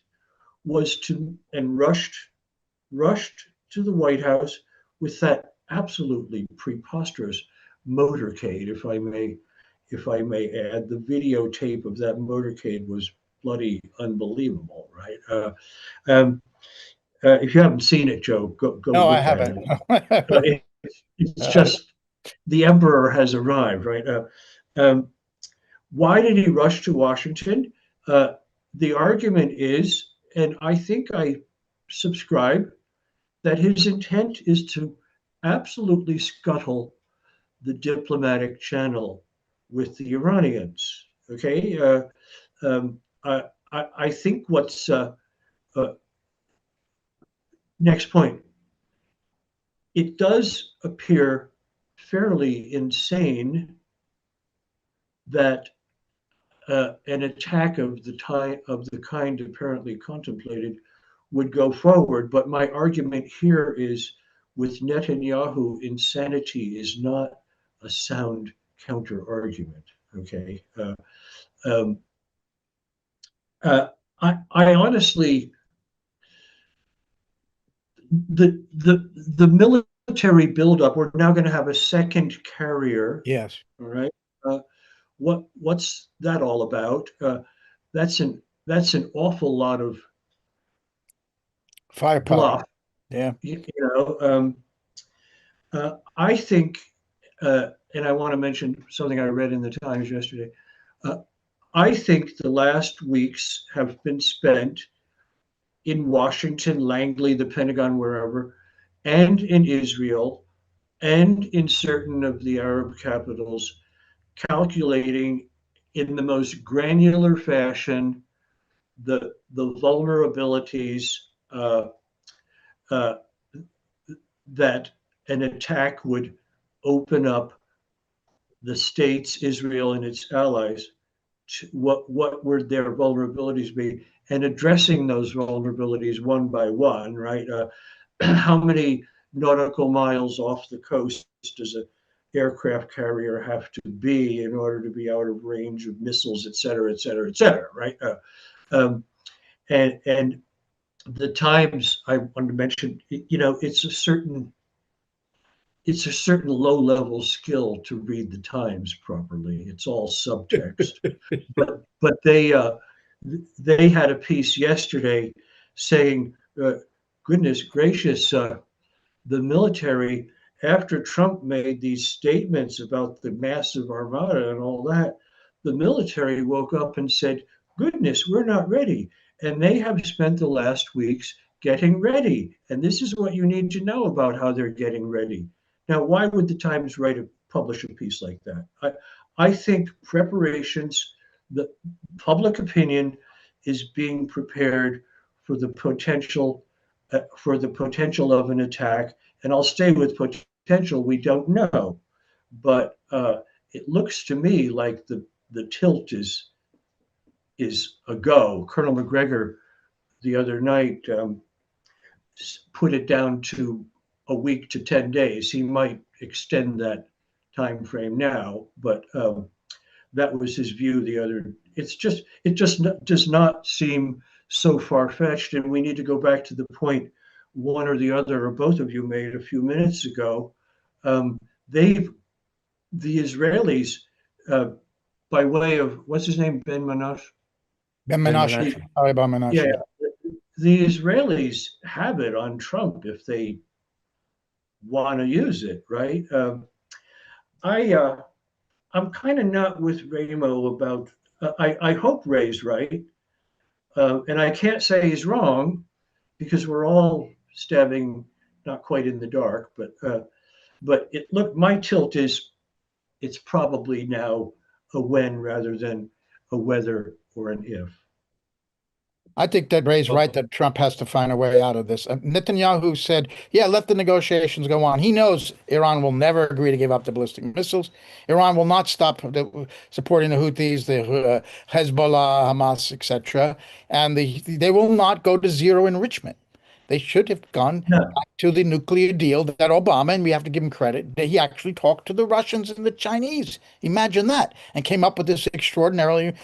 was to, and rushed to the White House with that absolutely preposterous motorcade, if I may add. The videotape of that motorcade was bloody unbelievable, right? If you haven't seen it, Joe, go No, I look at haven't. it. It's just the emperor has arrived, right? Why did he rush to Washington? The argument is, and I think I subscribe, that his intent is to absolutely scuttle the diplomatic channel with the Iranians. Okay, I think what's next point. It does appear fairly insane that an attack of the kind apparently contemplated would go forward. But my argument here is, with Netanyahu, insanity is not a sound counter argument. Okay. Um, I honestly, the military buildup. We're now going to have a second carrier. Yes. All right. What's that all about? That's an awful lot of Firepower. bluff. Yeah. I think, and I want to mention something I read in the Times yesterday. I think the last weeks have been spent in Washington, Langley, the Pentagon, wherever, and in Israel, and in certain of the Arab capitals, calculating in the most granular fashion the vulnerabilities that an attack would open up the states, Israel and its allies, to what would their vulnerabilities be, and addressing those vulnerabilities one by one, right? How many nautical miles off the coast does an aircraft carrier have to be in order to be out of range of missiles, et cetera, et cetera, et cetera, right? And the Times, I want to mention, it's a certain low level skill to read the Times properly. It's all subtext, but they had a piece yesterday saying, goodness gracious, the military, after Trump made these statements about the massive armada and all that, the military woke up and said, goodness, we're not ready. And they have spent the last weeks getting ready. And this is what you need to know about how they're getting ready. Now, why would the Times publish a piece like that? I think preparations the public opinion is being prepared for the potential of an attack. And I'll stay with potential. We don't know, but it looks to me like the tilt is a go. Colonel McGregor the other night put it down to a week to 10 days. He might extend that time frame now, but that was his view the other. It just does not seem so far-fetched, and we need to go back to the point one or the other or both of you made a few minutes ago. They've the Israelis, by way of what's his name, Ben Manash. Ben Ben Menashe. Menashe. Sorry about Menashe. Yeah, the Israelis have it on Trump if they want to use it, right? I I'm kind of not with Ramo about. I hope Ray's right, and I can't say he's wrong because we're all stabbing not quite in the dark, but it look my tilt is it's probably now a when rather than a whether or an if. I think that Ray's right that Trump has to find a way out of this. Netanyahu said, yeah, let the negotiations go on. He knows Iran will never agree to give up the ballistic missiles. Iran will not stop supporting the Houthis, the Hezbollah, Hamas, etc. And they will not go to zero enrichment. They should have gone No, back to the nuclear deal that Obama, and we have to give him credit, that he actually talked to the Russians and the Chinese. Imagine that, and came up with this extraordinarily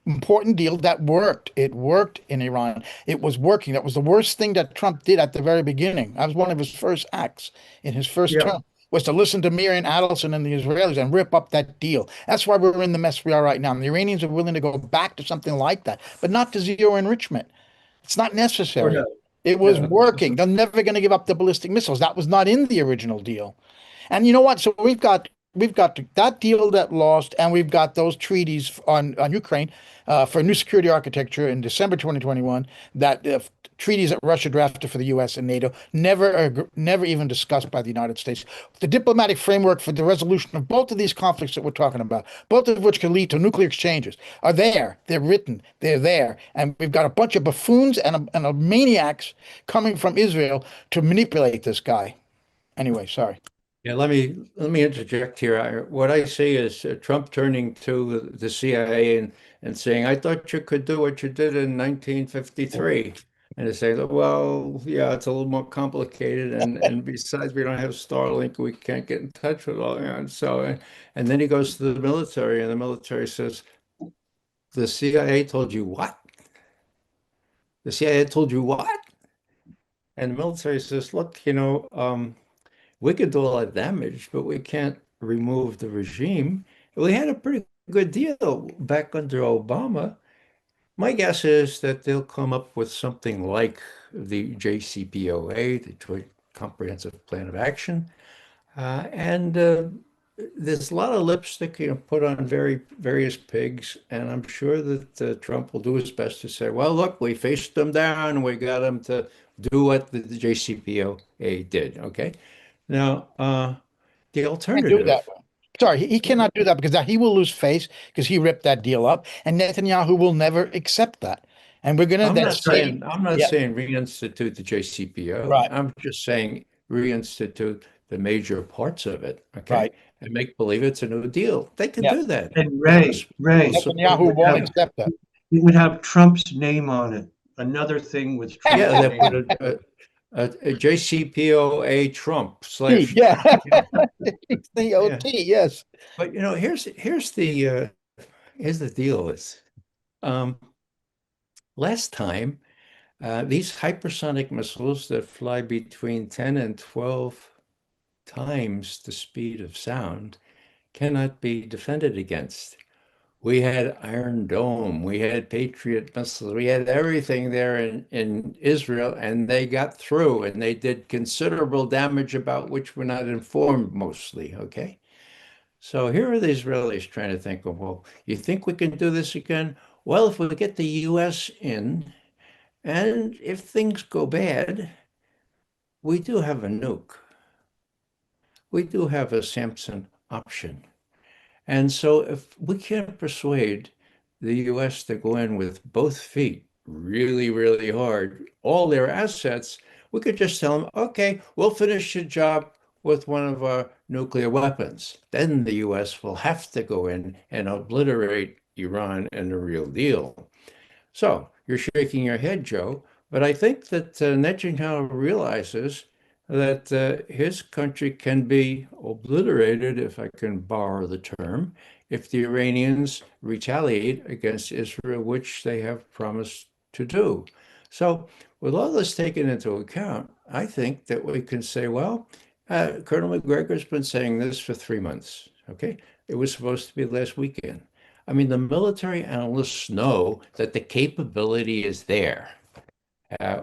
important deal that worked. It worked in Iran. It was working. That was the worst thing that Trump did at the very beginning. That was one of his first acts in his first yeah, term. Was to listen to Miriam Adelson and the Israelis and rip up that deal. That's why we're in the mess we are right now. And the Iranians are willing to go back to something like that, but not to zero enrichment. It's not or no, necessary. It was no. working. They're never going to give up the ballistic missiles. That was not in the original deal. And you know what? So we've got that deal that lost, and we've got those treaties on Ukraine for new security architecture in December 2021. That treaties that Russia drafted for the U.S. and NATO never even discussed by the United States. The diplomatic framework for the resolution of both of these conflicts that we're talking about, both of which can lead to nuclear exchanges, are there. They're written. They're there, and we've got a bunch of buffoons and maniacs coming from Israel to manipulate this guy. Anyway, sorry. Yeah, let me interject here. What I see is Trump turning to the CIA and saying, "I thought you could do what you did in 1953," and they say, "Well, yeah, it's a little more complicated, and besides, we don't have Starlink, we can't get in touch with all." And so, and then he goes to the military, and the military says, "The CIA told you what? The CIA told you what?" And the military says, "Look, we could do a lot of damage, but we can't remove the regime. We had a pretty good deal back under Obama. My guess is that they'll come up with something like the JCPOA, the Joint Comprehensive Plan of Action, and there's a lot of lipstick, put on various pigs, and I'm sure that Trump will do his best to say, well, look, we faced them down, we got them to do what the JCPOA did, okay? Now, the Can't do that. alternative, Sorry, he cannot do that because he will lose face because he ripped that deal up, and Netanyahu will never accept that. And we're gonna I'm then not see, saying I'm not yeah, saying reinstitute the JCPO. right, I'm just saying reinstitute the major parts of it, okay? right, And make believe it's a new deal. They can yeah. do that. And Congress will support Netanyahu it. won't Yeah. accept that. it would have Trump's name on it. Another thing with Yeah, Trump's they name put on it. a JCPOA Trump slash Yeah, Trump. Yeah. the Yeah. OT, yes. But here's the deal is um last time these hypersonic missiles that fly between 10 and 12 times the speed of sound cannot be defended against. We had Iron Dome, we had Patriot missiles, we had everything there in Israel, and they got through and they did considerable damage about which we're not informed mostly, okay? So here are the Israelis trying to think of, well, you think we can do this again? Well, if we get the US in, and if things go bad, we do have a nuke. We do have a Samson option. And so if we can't persuade the U.S. to go in with both feet really, really hard, all their assets, we could just tell them, okay, we'll finish the job with one of our nuclear weapons. Then the U.S. will have to go in and obliterate Iran and the real deal. So you're shaking your head, Joe, but I think that Netanyahu realizes that his country can be obliterated, if I can borrow the term, if the Iranians retaliate against Israel, which they have promised to do. So, with all this taken into account, I think that we can say, well, Colonel McGregor's been saying this for 3 months. Okay, it was supposed to be last weekend. I mean, the military analysts know that the capability is there.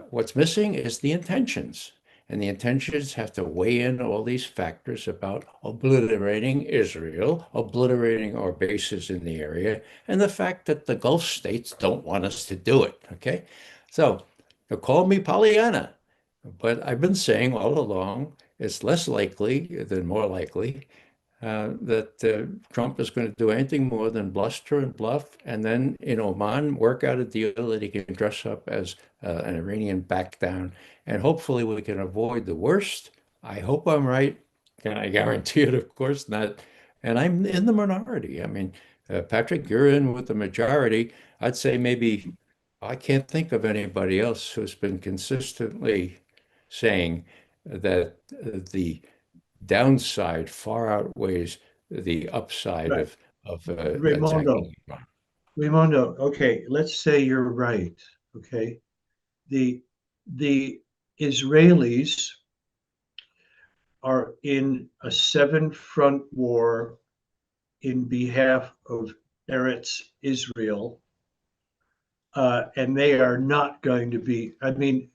What's missing is the intentions. And the intentions have to weigh in all these factors about obliterating Israel, obliterating our bases in the area, and the fact that the Gulf states don't want us to do it. Okay? So, they call me Pollyanna, but I've been saying all along it's less likely than more likely that Trump is going to do anything more than bluster and bluff, and then in Oman work out a deal that he can dress up as an Iranian back down, and hopefully we can avoid the worst. I hope I'm right. Can I guarantee it? Of course not. And I'm in the minority. I mean, Patrick, you're in with the majority. I'd say maybe I can't think of anybody else who's been consistently saying that the downside far outweighs the upside Right. of Raimondo, attacking Iran. Raimondo, okay, let's say you're right. Okay. The the Israelis are in a seven-front war in behalf of Eretz Israel, and they are not going to be. I mean,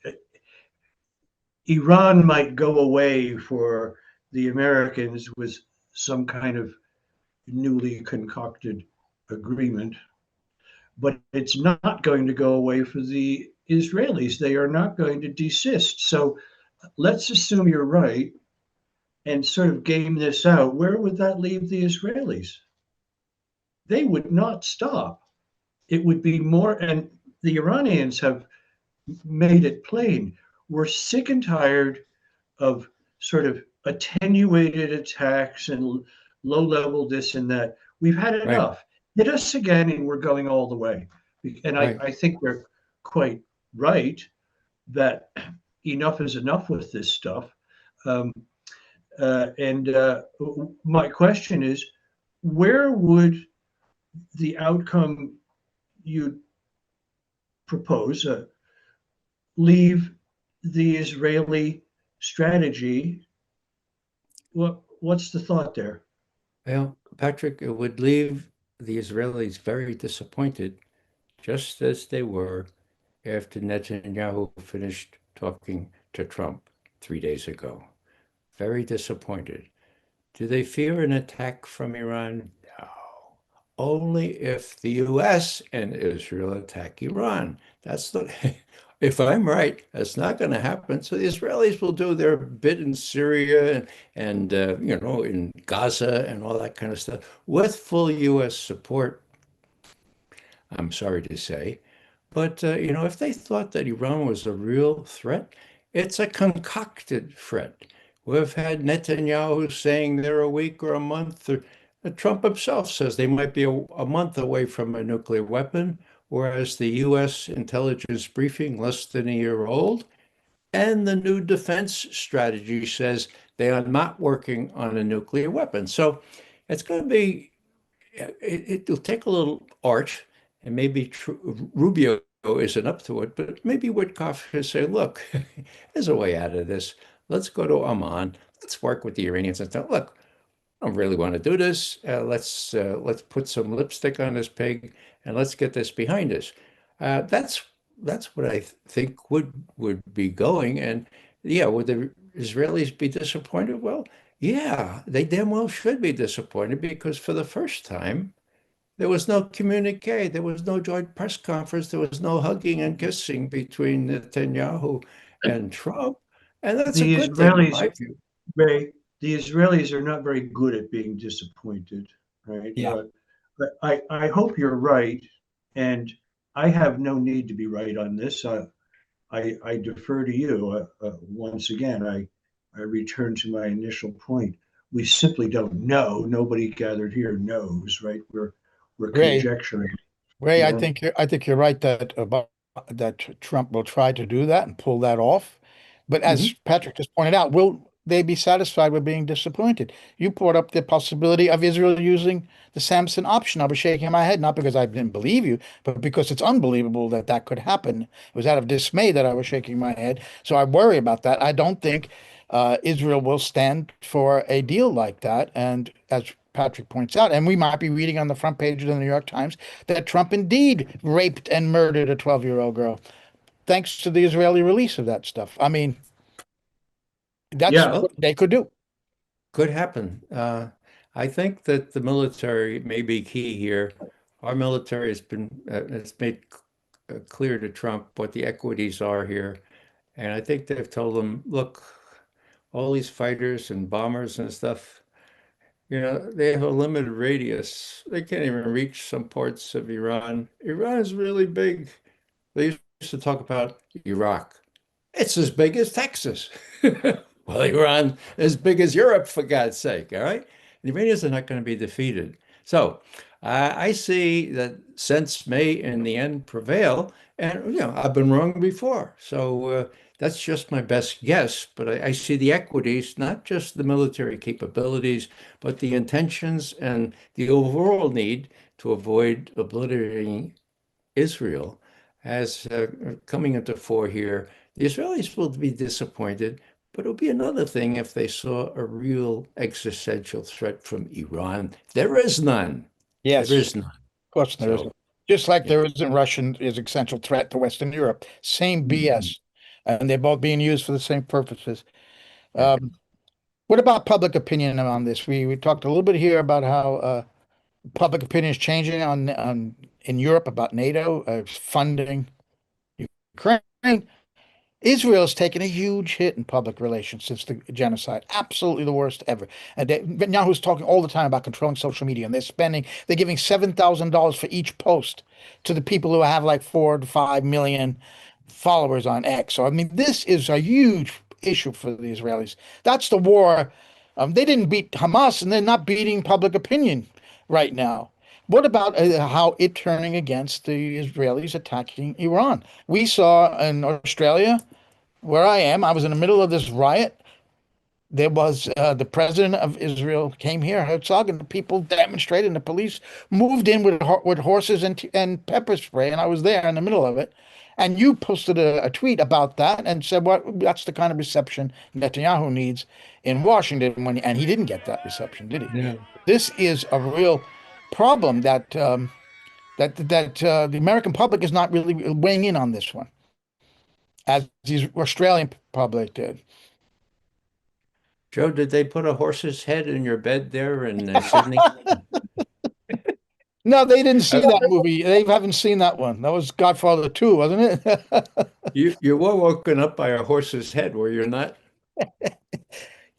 Iran might go away for the Americans with some kind of newly concocted agreement, but it's not going to go away for the Israelis. They are not going to desist. So let's assume you're right and sort of game this out. Where would that leave the Israelis? They would not stop. It would be more, and the Iranians have made it plain. We're sick and tired of sort of attenuated attacks and low level this and that. We've had Right, enough. Hit us again, and we're going all the way. And right. I think they're quite right that enough is enough with this stuff. Um, and my question is, where would the outcome you propose leave the Israeli strategy? What's the thought there? Well, Patrick, it would leave the Israelis very disappointed, just as they were after Netanyahu finished talking to Trump 3 days ago. Very disappointed. Do they fear an attack from Iran? No. Only if the US and Israel attack Iran. That's not, if I'm right, that's not going to happen. So the Israelis will do their bit in Syria and in Gaza and all that kind of stuff with full US support, I'm sorry to say. But, if they thought that Iran was a real threat, it's a concocted threat. We've had Netanyahu saying they're a week or a month, or Trump himself says they might be a month away from a nuclear weapon, whereas the U.S. intelligence briefing, less than a year old, and the new defense strategy says they are not working on a nuclear weapon. So it's going to be it'll take a little art, and maybe Rubio isn't up to it, but maybe Witkoff will say, look, there's a way out of this. Let's go to Oman. Let's work with the Iranians and say, look, I don't really want to do this. Let's put some lipstick on this pig and let's get this behind us. That's what I think would be going. And yeah, would the Israelis be disappointed? Well, yeah, they damn well should be disappointed because for the first time, there was no communique, there was no joint press conference, there was no hugging and kissing between Netanyahu and Trump. And that's a The good thing in Israelis, my view. Ray, the Israelis are not very good at being disappointed, right? Yeah. But I hope you're right. And I have no need to be right on this. I defer to you. Once again, I return to my initial point. We simply don't know. Nobody gathered here knows, right? We're Ray, conjecturing. Ray, Yeah. I think you're right that about that Trump will try to do that and pull that off. But as Mhm. Patrick just pointed out, will they be satisfied with being disappointed? You brought up the possibility of Israel using the Samson option. I was shaking my head, not because I didn't believe you, but because it's unbelievable that that could happen. It was out of dismay that I was shaking my head. So I worry about that. I don't think Israel will stand for a deal like that. And as Patrick points out, and we might be reading on the front page of the New York Times that Trump indeed raped and murdered a 12-year-old girl, thanks to the Israeli release of that stuff. I mean, that's Yeah. what Well, they could do. could happen. I think that the military may be key here. Our military has made clear to Trump what the equities are here. And I think they've told him, look, all these fighters and bombers and stuff, they have a limited radius. They can't even reach some parts of Iran. Iran is really big. They used to talk about Iraq. It's as big as Texas. Well, Iran as big as Europe, for God's sake. All right. The Iranians are not going to be defeated. So I see that sense may in the end prevail. And, I've been wrong before. So that's just my best guess. But I see the equities, not just the military capabilities, but the intentions and the overall need to avoid obliterating Israel as coming into fore here. The Israelis will be disappointed, but it'll be another thing if they saw a real existential threat from Iran. There is none. There Yes, is none. of course there isn't. So, Just like yeah. there isn't Russian is essential threat to Western Europe. Same Mhm. BS. And they're both being used for the same purposes. Yeah. Um, what about public opinion on this? We talked a little bit here about how public opinion is changing on in Europe about NATO funding Ukraine. Israel's taken a huge hit in public relations since the genocide. Absolutely the worst ever. And Netanyahu's talking all the time about controlling social media, and they're giving $7,000 for each post to the people who have like 4 to 5 million followers on X. So, I mean, this is a huge issue for the Israelis. That's the war. They didn't beat Hamas, and they're not beating public opinion right now. What about how it turning against the Israelis attacking Iran? We saw in Australia where I am, I was in the middle of this riot. There was the president of Israel came here, Herzog, and the people demonstrated, and the police moved in with horses and pepper spray, and I was there in the middle of it. And you posted a tweet about that and said, "What? That's the kind of reception Netanyahu needs in Washington." And he didn't get that reception, did he? Yeah. This is a real problem that the American public is not really weighing in on this one, as the Australian public did. Joe, did they put a horse's head in your bed there in Sydney? No, they didn't see Uh, that movie. They haven't seen that one. That was Godfather 2, wasn't it? you were woken up by a horse's head, were you not?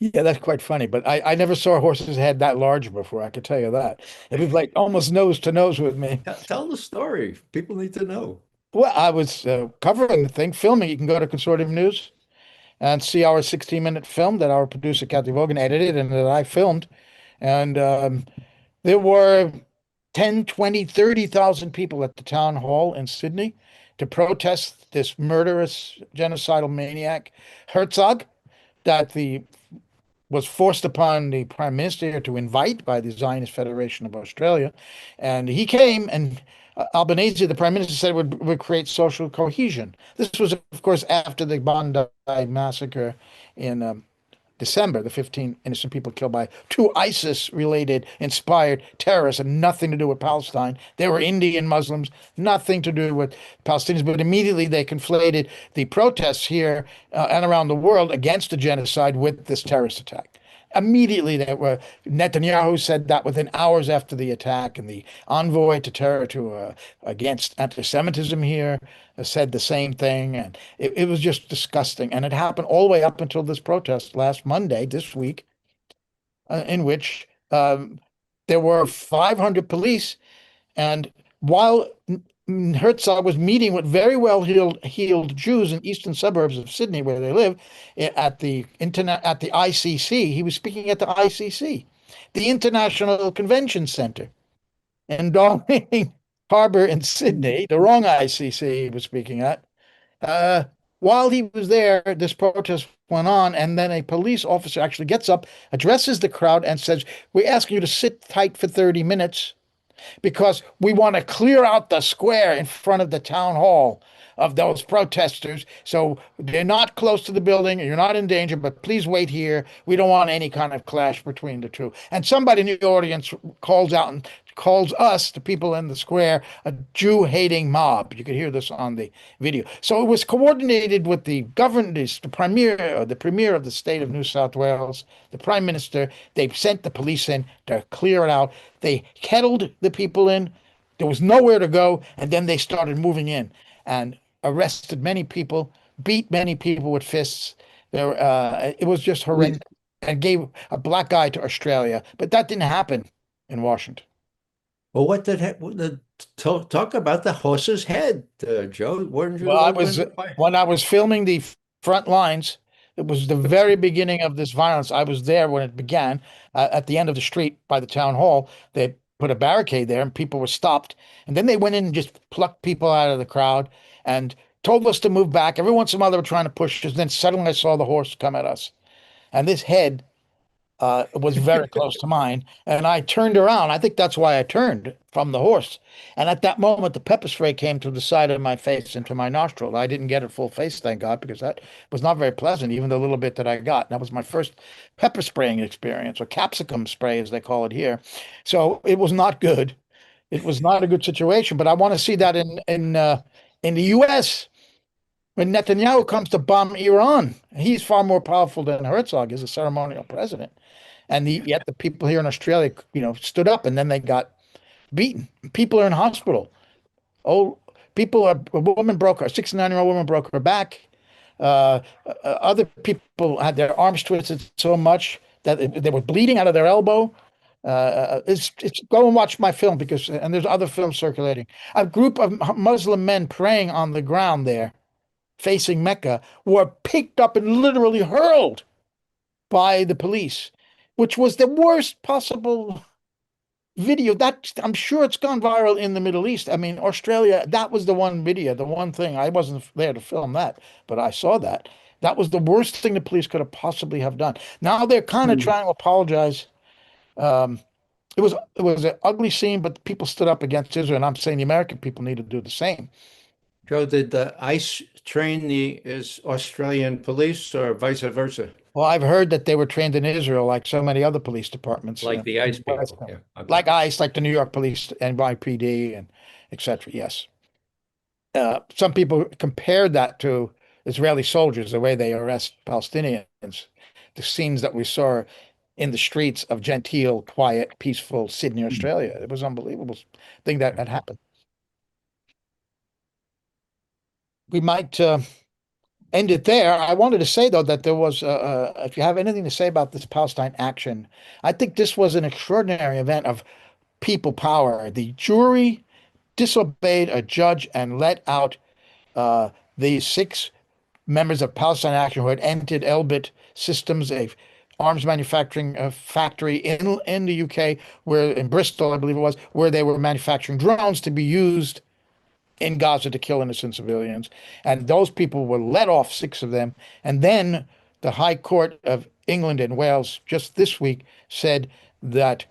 Yeah, that's quite funny. But I never saw a horse's head that large before. I could tell you that. It was like almost nose to nose with me. Tell the story. People need to know. Well, I was covering the thing, filming. You can go to Consortium News and see our 16-minute film that our producer, Cathy Vogan, edited and that I filmed. And there were 10, 20, 30,000 people at the town hall in Sydney to protest this murderous genocidal maniac, Herzog, that the was forced upon the prime minister to invite by the Zionist Federation of Australia. And he came, and Albanese, the prime minister, said would create social cohesion. This was, of course, after the Bondi massacre in December, the 15 innocent people killed by two ISIS-related inspired terrorists and nothing to do with Palestine. They were Indian Muslims, nothing to do with Palestinians, but immediately they conflated the protests here and around the world against the genocide with this terrorist attack. Immediately, Netanyahu said that within hours after the attack, and the envoy to terror to against anti-Semitism here said the same thing, and it was just disgusting. And it happened all the way up until this protest last Monday, this week, in which there were 500 police, and while Herzog was meeting with very well-heeled Jews in eastern suburbs of Sydney, where they live, at the ICC. He was speaking at the ICC, the International Convention Center, in Darling Harbor in Sydney, the wrong ICC he was speaking at. Uh, while he was there, this protest went on, and then a police officer actually gets up, addresses the crowd, and says, "We're asking you to sit tight for 30 minutes because we want to clear out the square in front of the town hall of those protesters. So they're not close to the building, and you're not in danger, but please wait here. We don't want any kind of clash between the two." And somebody in the audience calls out and calls us, the people in the square, a Jew-hating mob. You could hear this on the video. So it was coordinated with the governors, the premier of the state of New South Wales, the prime minister. They sent the police in to clear it out. They kettled the people in. There was nowhere to go, and then they started moving in and arrested many people, beat many people with fists. It was just horrendous, and gave a black eye to Australia. But that didn't happen in Washington. Well, talk about the horse's head, Joe? Weren't you Well, I over in was the fight? when I was filming the front lines. It was the very beginning of this violence. I was there when it began, at the end of the street by the town hall. They put a barricade there, and people were stopped. And then they went in and just plucked people out of the crowd and told us to move back. Every once in a while, they were trying to push us. Then suddenly, I saw the horse come at us, and this head was very close to mine. And I turned around. I think that's why I turned from the horse. And at that moment, the pepper spray came to the side of my face and to my nostril. I didn't get it full face, thank God, because that was not very pleasant, even the little bit that I got. That was my first pepper spraying experience, or capsicum spray, as they call it here. So it was not good. It was not a good situation. But I want to see that in the U.S. when Netanyahu comes to bomb Iran. He's far more powerful than Herzog is, a ceremonial president. And yet the people here in Australia, stood up, and then they got beaten. People are in hospital. Oh, a woman broke her, a 69-year-old woman broke her back. Other people had their arms twisted so much that they were bleeding out of their elbow. It's go and watch my film, and there's other films circulating. A group of Muslim men praying on the ground there, facing Mecca, were picked up and literally hurled by the police, which was the worst possible video. That, I'm sure it's gone viral in the Middle East. I mean, Australia, that was the one video, the one thing. I wasn't there to film that, but I saw that. That was the worst thing the police could have possibly have done. Now they're kind of trying to apologize. Um, it was an ugly scene, but people stood up against Israel, and I'm saying the American people need to do the same. Joe, did the ICE train the is Australian police or vice versa? Well, I've heard that they were trained in Israel, like so many other police departments, Like the ICE people. Yeah. Okay. like ICE, like the New York Police, NYPD, and etc. Yes. Some people compared that to Israeli soldiers, the way they arrest Palestinians, the scenes that we saw in the streets of genteel, quiet, peaceful Sydney, Australia. It was an unbelievable thing that had happened. We might end it there. I wanted to say, though, that there was, if you have anything to say about this Palestine action, I think this was an extraordinary event of people power. The jury disobeyed a judge and let out the 6 members of Palestine Action who had entered Elbit Systems, a arms manufacturing factory in the UK, where in Bristol, I believe it was, where they were manufacturing drones to be used in Gaza to kill innocent civilians. And those people were let off, 6 of them. And then the High Court of England and Wales just this week said that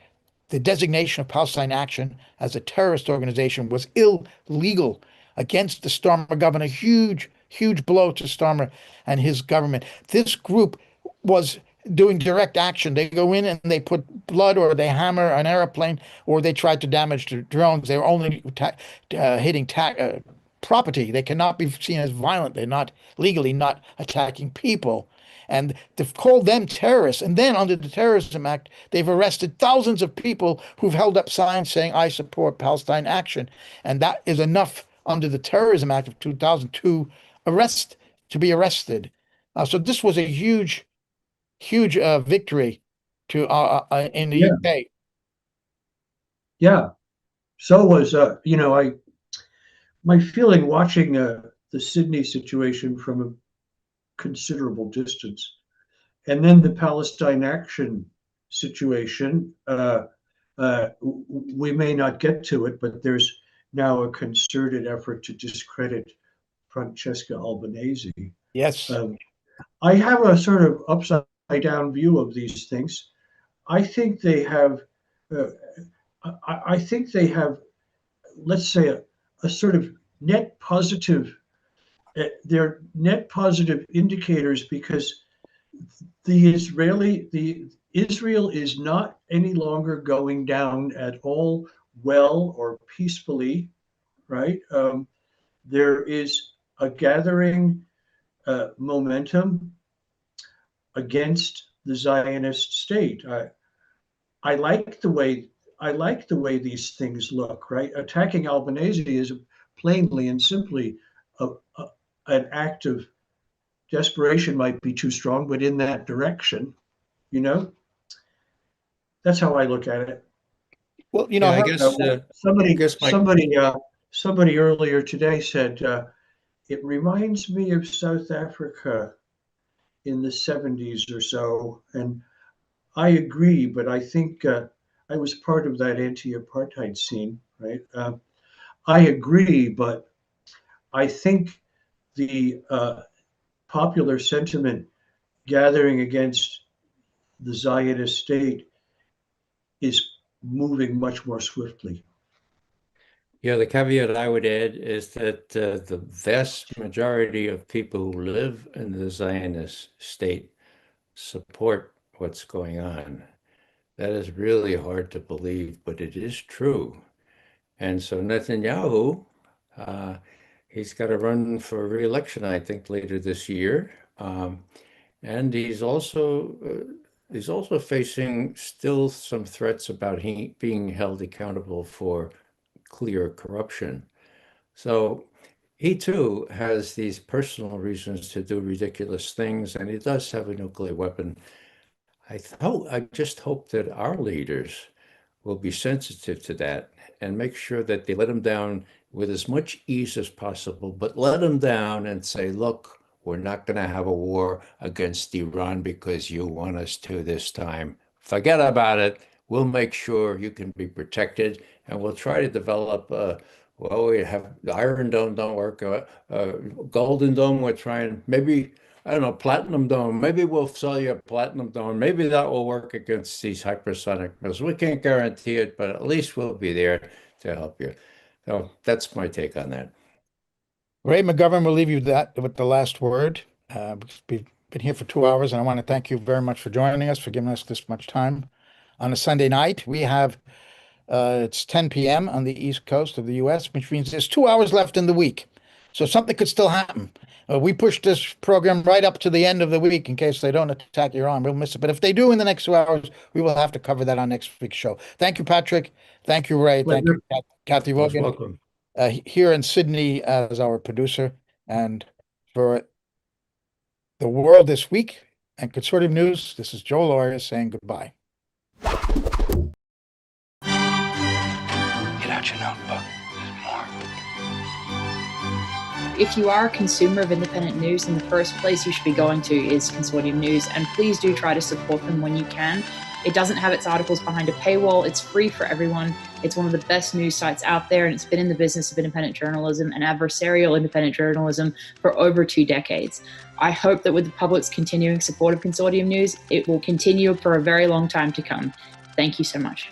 the designation of Palestine Action as a terrorist organization was illegal against the Starmer government. A huge, huge blow to Starmer and his government. This group was doing direct action. They go in and they put blood, or they hammer an airplane, or they tried to damage the drones. They were only hitting property. They cannot be seen as violent. They're not legally not attacking people. And they've called them terrorists. And then under the Terrorism Act, they've arrested thousands of people who've held up signs saying, "I support Palestine Action." And that is enough under the Terrorism Act of 2002 to be arrested. So this was a huge, huge victory in the Yeah. UK. Yeah. So was, my feeling watching the Sydney situation from a considerable distance, and then the Palestine Action situation. We may not get to it, but there's now a concerted effort to discredit Francesca Albanese. Yes. I have a sort of upside down view of these things. I think they have. I think they have, let's say, a sort of net positive. They're net positive indicators because the Israel is not any longer going down at all well or peacefully, right? There is a gathering momentum against the Zionist state. I like the way these things look, right? Attacking Albanese is plainly and simply an act of desperation, might be too strong, but in that direction, you know. That's how I look at it. Well, Yeah, I guess Somebody earlier today said it reminds me of South Africa in the 70s or so, and I agree. But I think I was part of that anti-apartheid scene, right? I agree, but I think the popular sentiment gathering against the Zionist state is moving much more swiftly. Yeah, the caveat I would add is that the vast majority of people who live in the Zionist state support what's going on. That is really hard to believe, but it is true. And so Netanyahu, he's got to run for re-election, I think, later this year. And he's also facing still some threats about he being held accountable for clear corruption. So he too has these personal reasons to do ridiculous things, and he does have a nuclear weapon. I just hope that our leaders will be sensitive to that and make sure that they let him down with as much ease as possible, but let him down and say, look, we're not going to have a war against Iran because you want us to this time. Forget about it. We'll make sure you can be protected, and we'll try to develop well, we have the Iron Dome don't work, Golden Dome, we're trying, maybe, I don't know, Platinum Dome. Maybe we'll sell you a Platinum Dome. Maybe that will work against these hypersonic missiles. We can't guarantee it, but at least we'll be there to help you. So that's my take on that. Ray McGovern will leave you that with the last word. Because we've been here for 2 hours, and I want to thank you very much for joining us, for giving us this much time. On a Sunday night, we have it's 10 p.m. on the East Coast of the U.S., which means there's 2 hours left in the week. So something could still happen. We pushed this program right up to the end of the week in case they don't attack Iran. We'll miss it. But if they do in the next 2 hours, we will have to cover that on next week's show. Thank you, Patrick. Thank you, Ray. Thank you, Cathy Most Vogan. welcome. Here in Sydney as our producer. And for the world this week and Consortium News, this is Joe Lauria saying goodbye. Get out your notebook. There's more. If you are a consumer of independent news, then the first place you should be going to is Consortium News, and please do try to support them when you can. It doesn't have its articles behind a paywall. It's free for everyone. It's one of the best news sites out there, and it's been in the business of independent journalism and adversarial independent journalism for over 2 decades. I hope that with the public's continuing support of Consortium News, it will continue for a very long time to come. Thank you so much.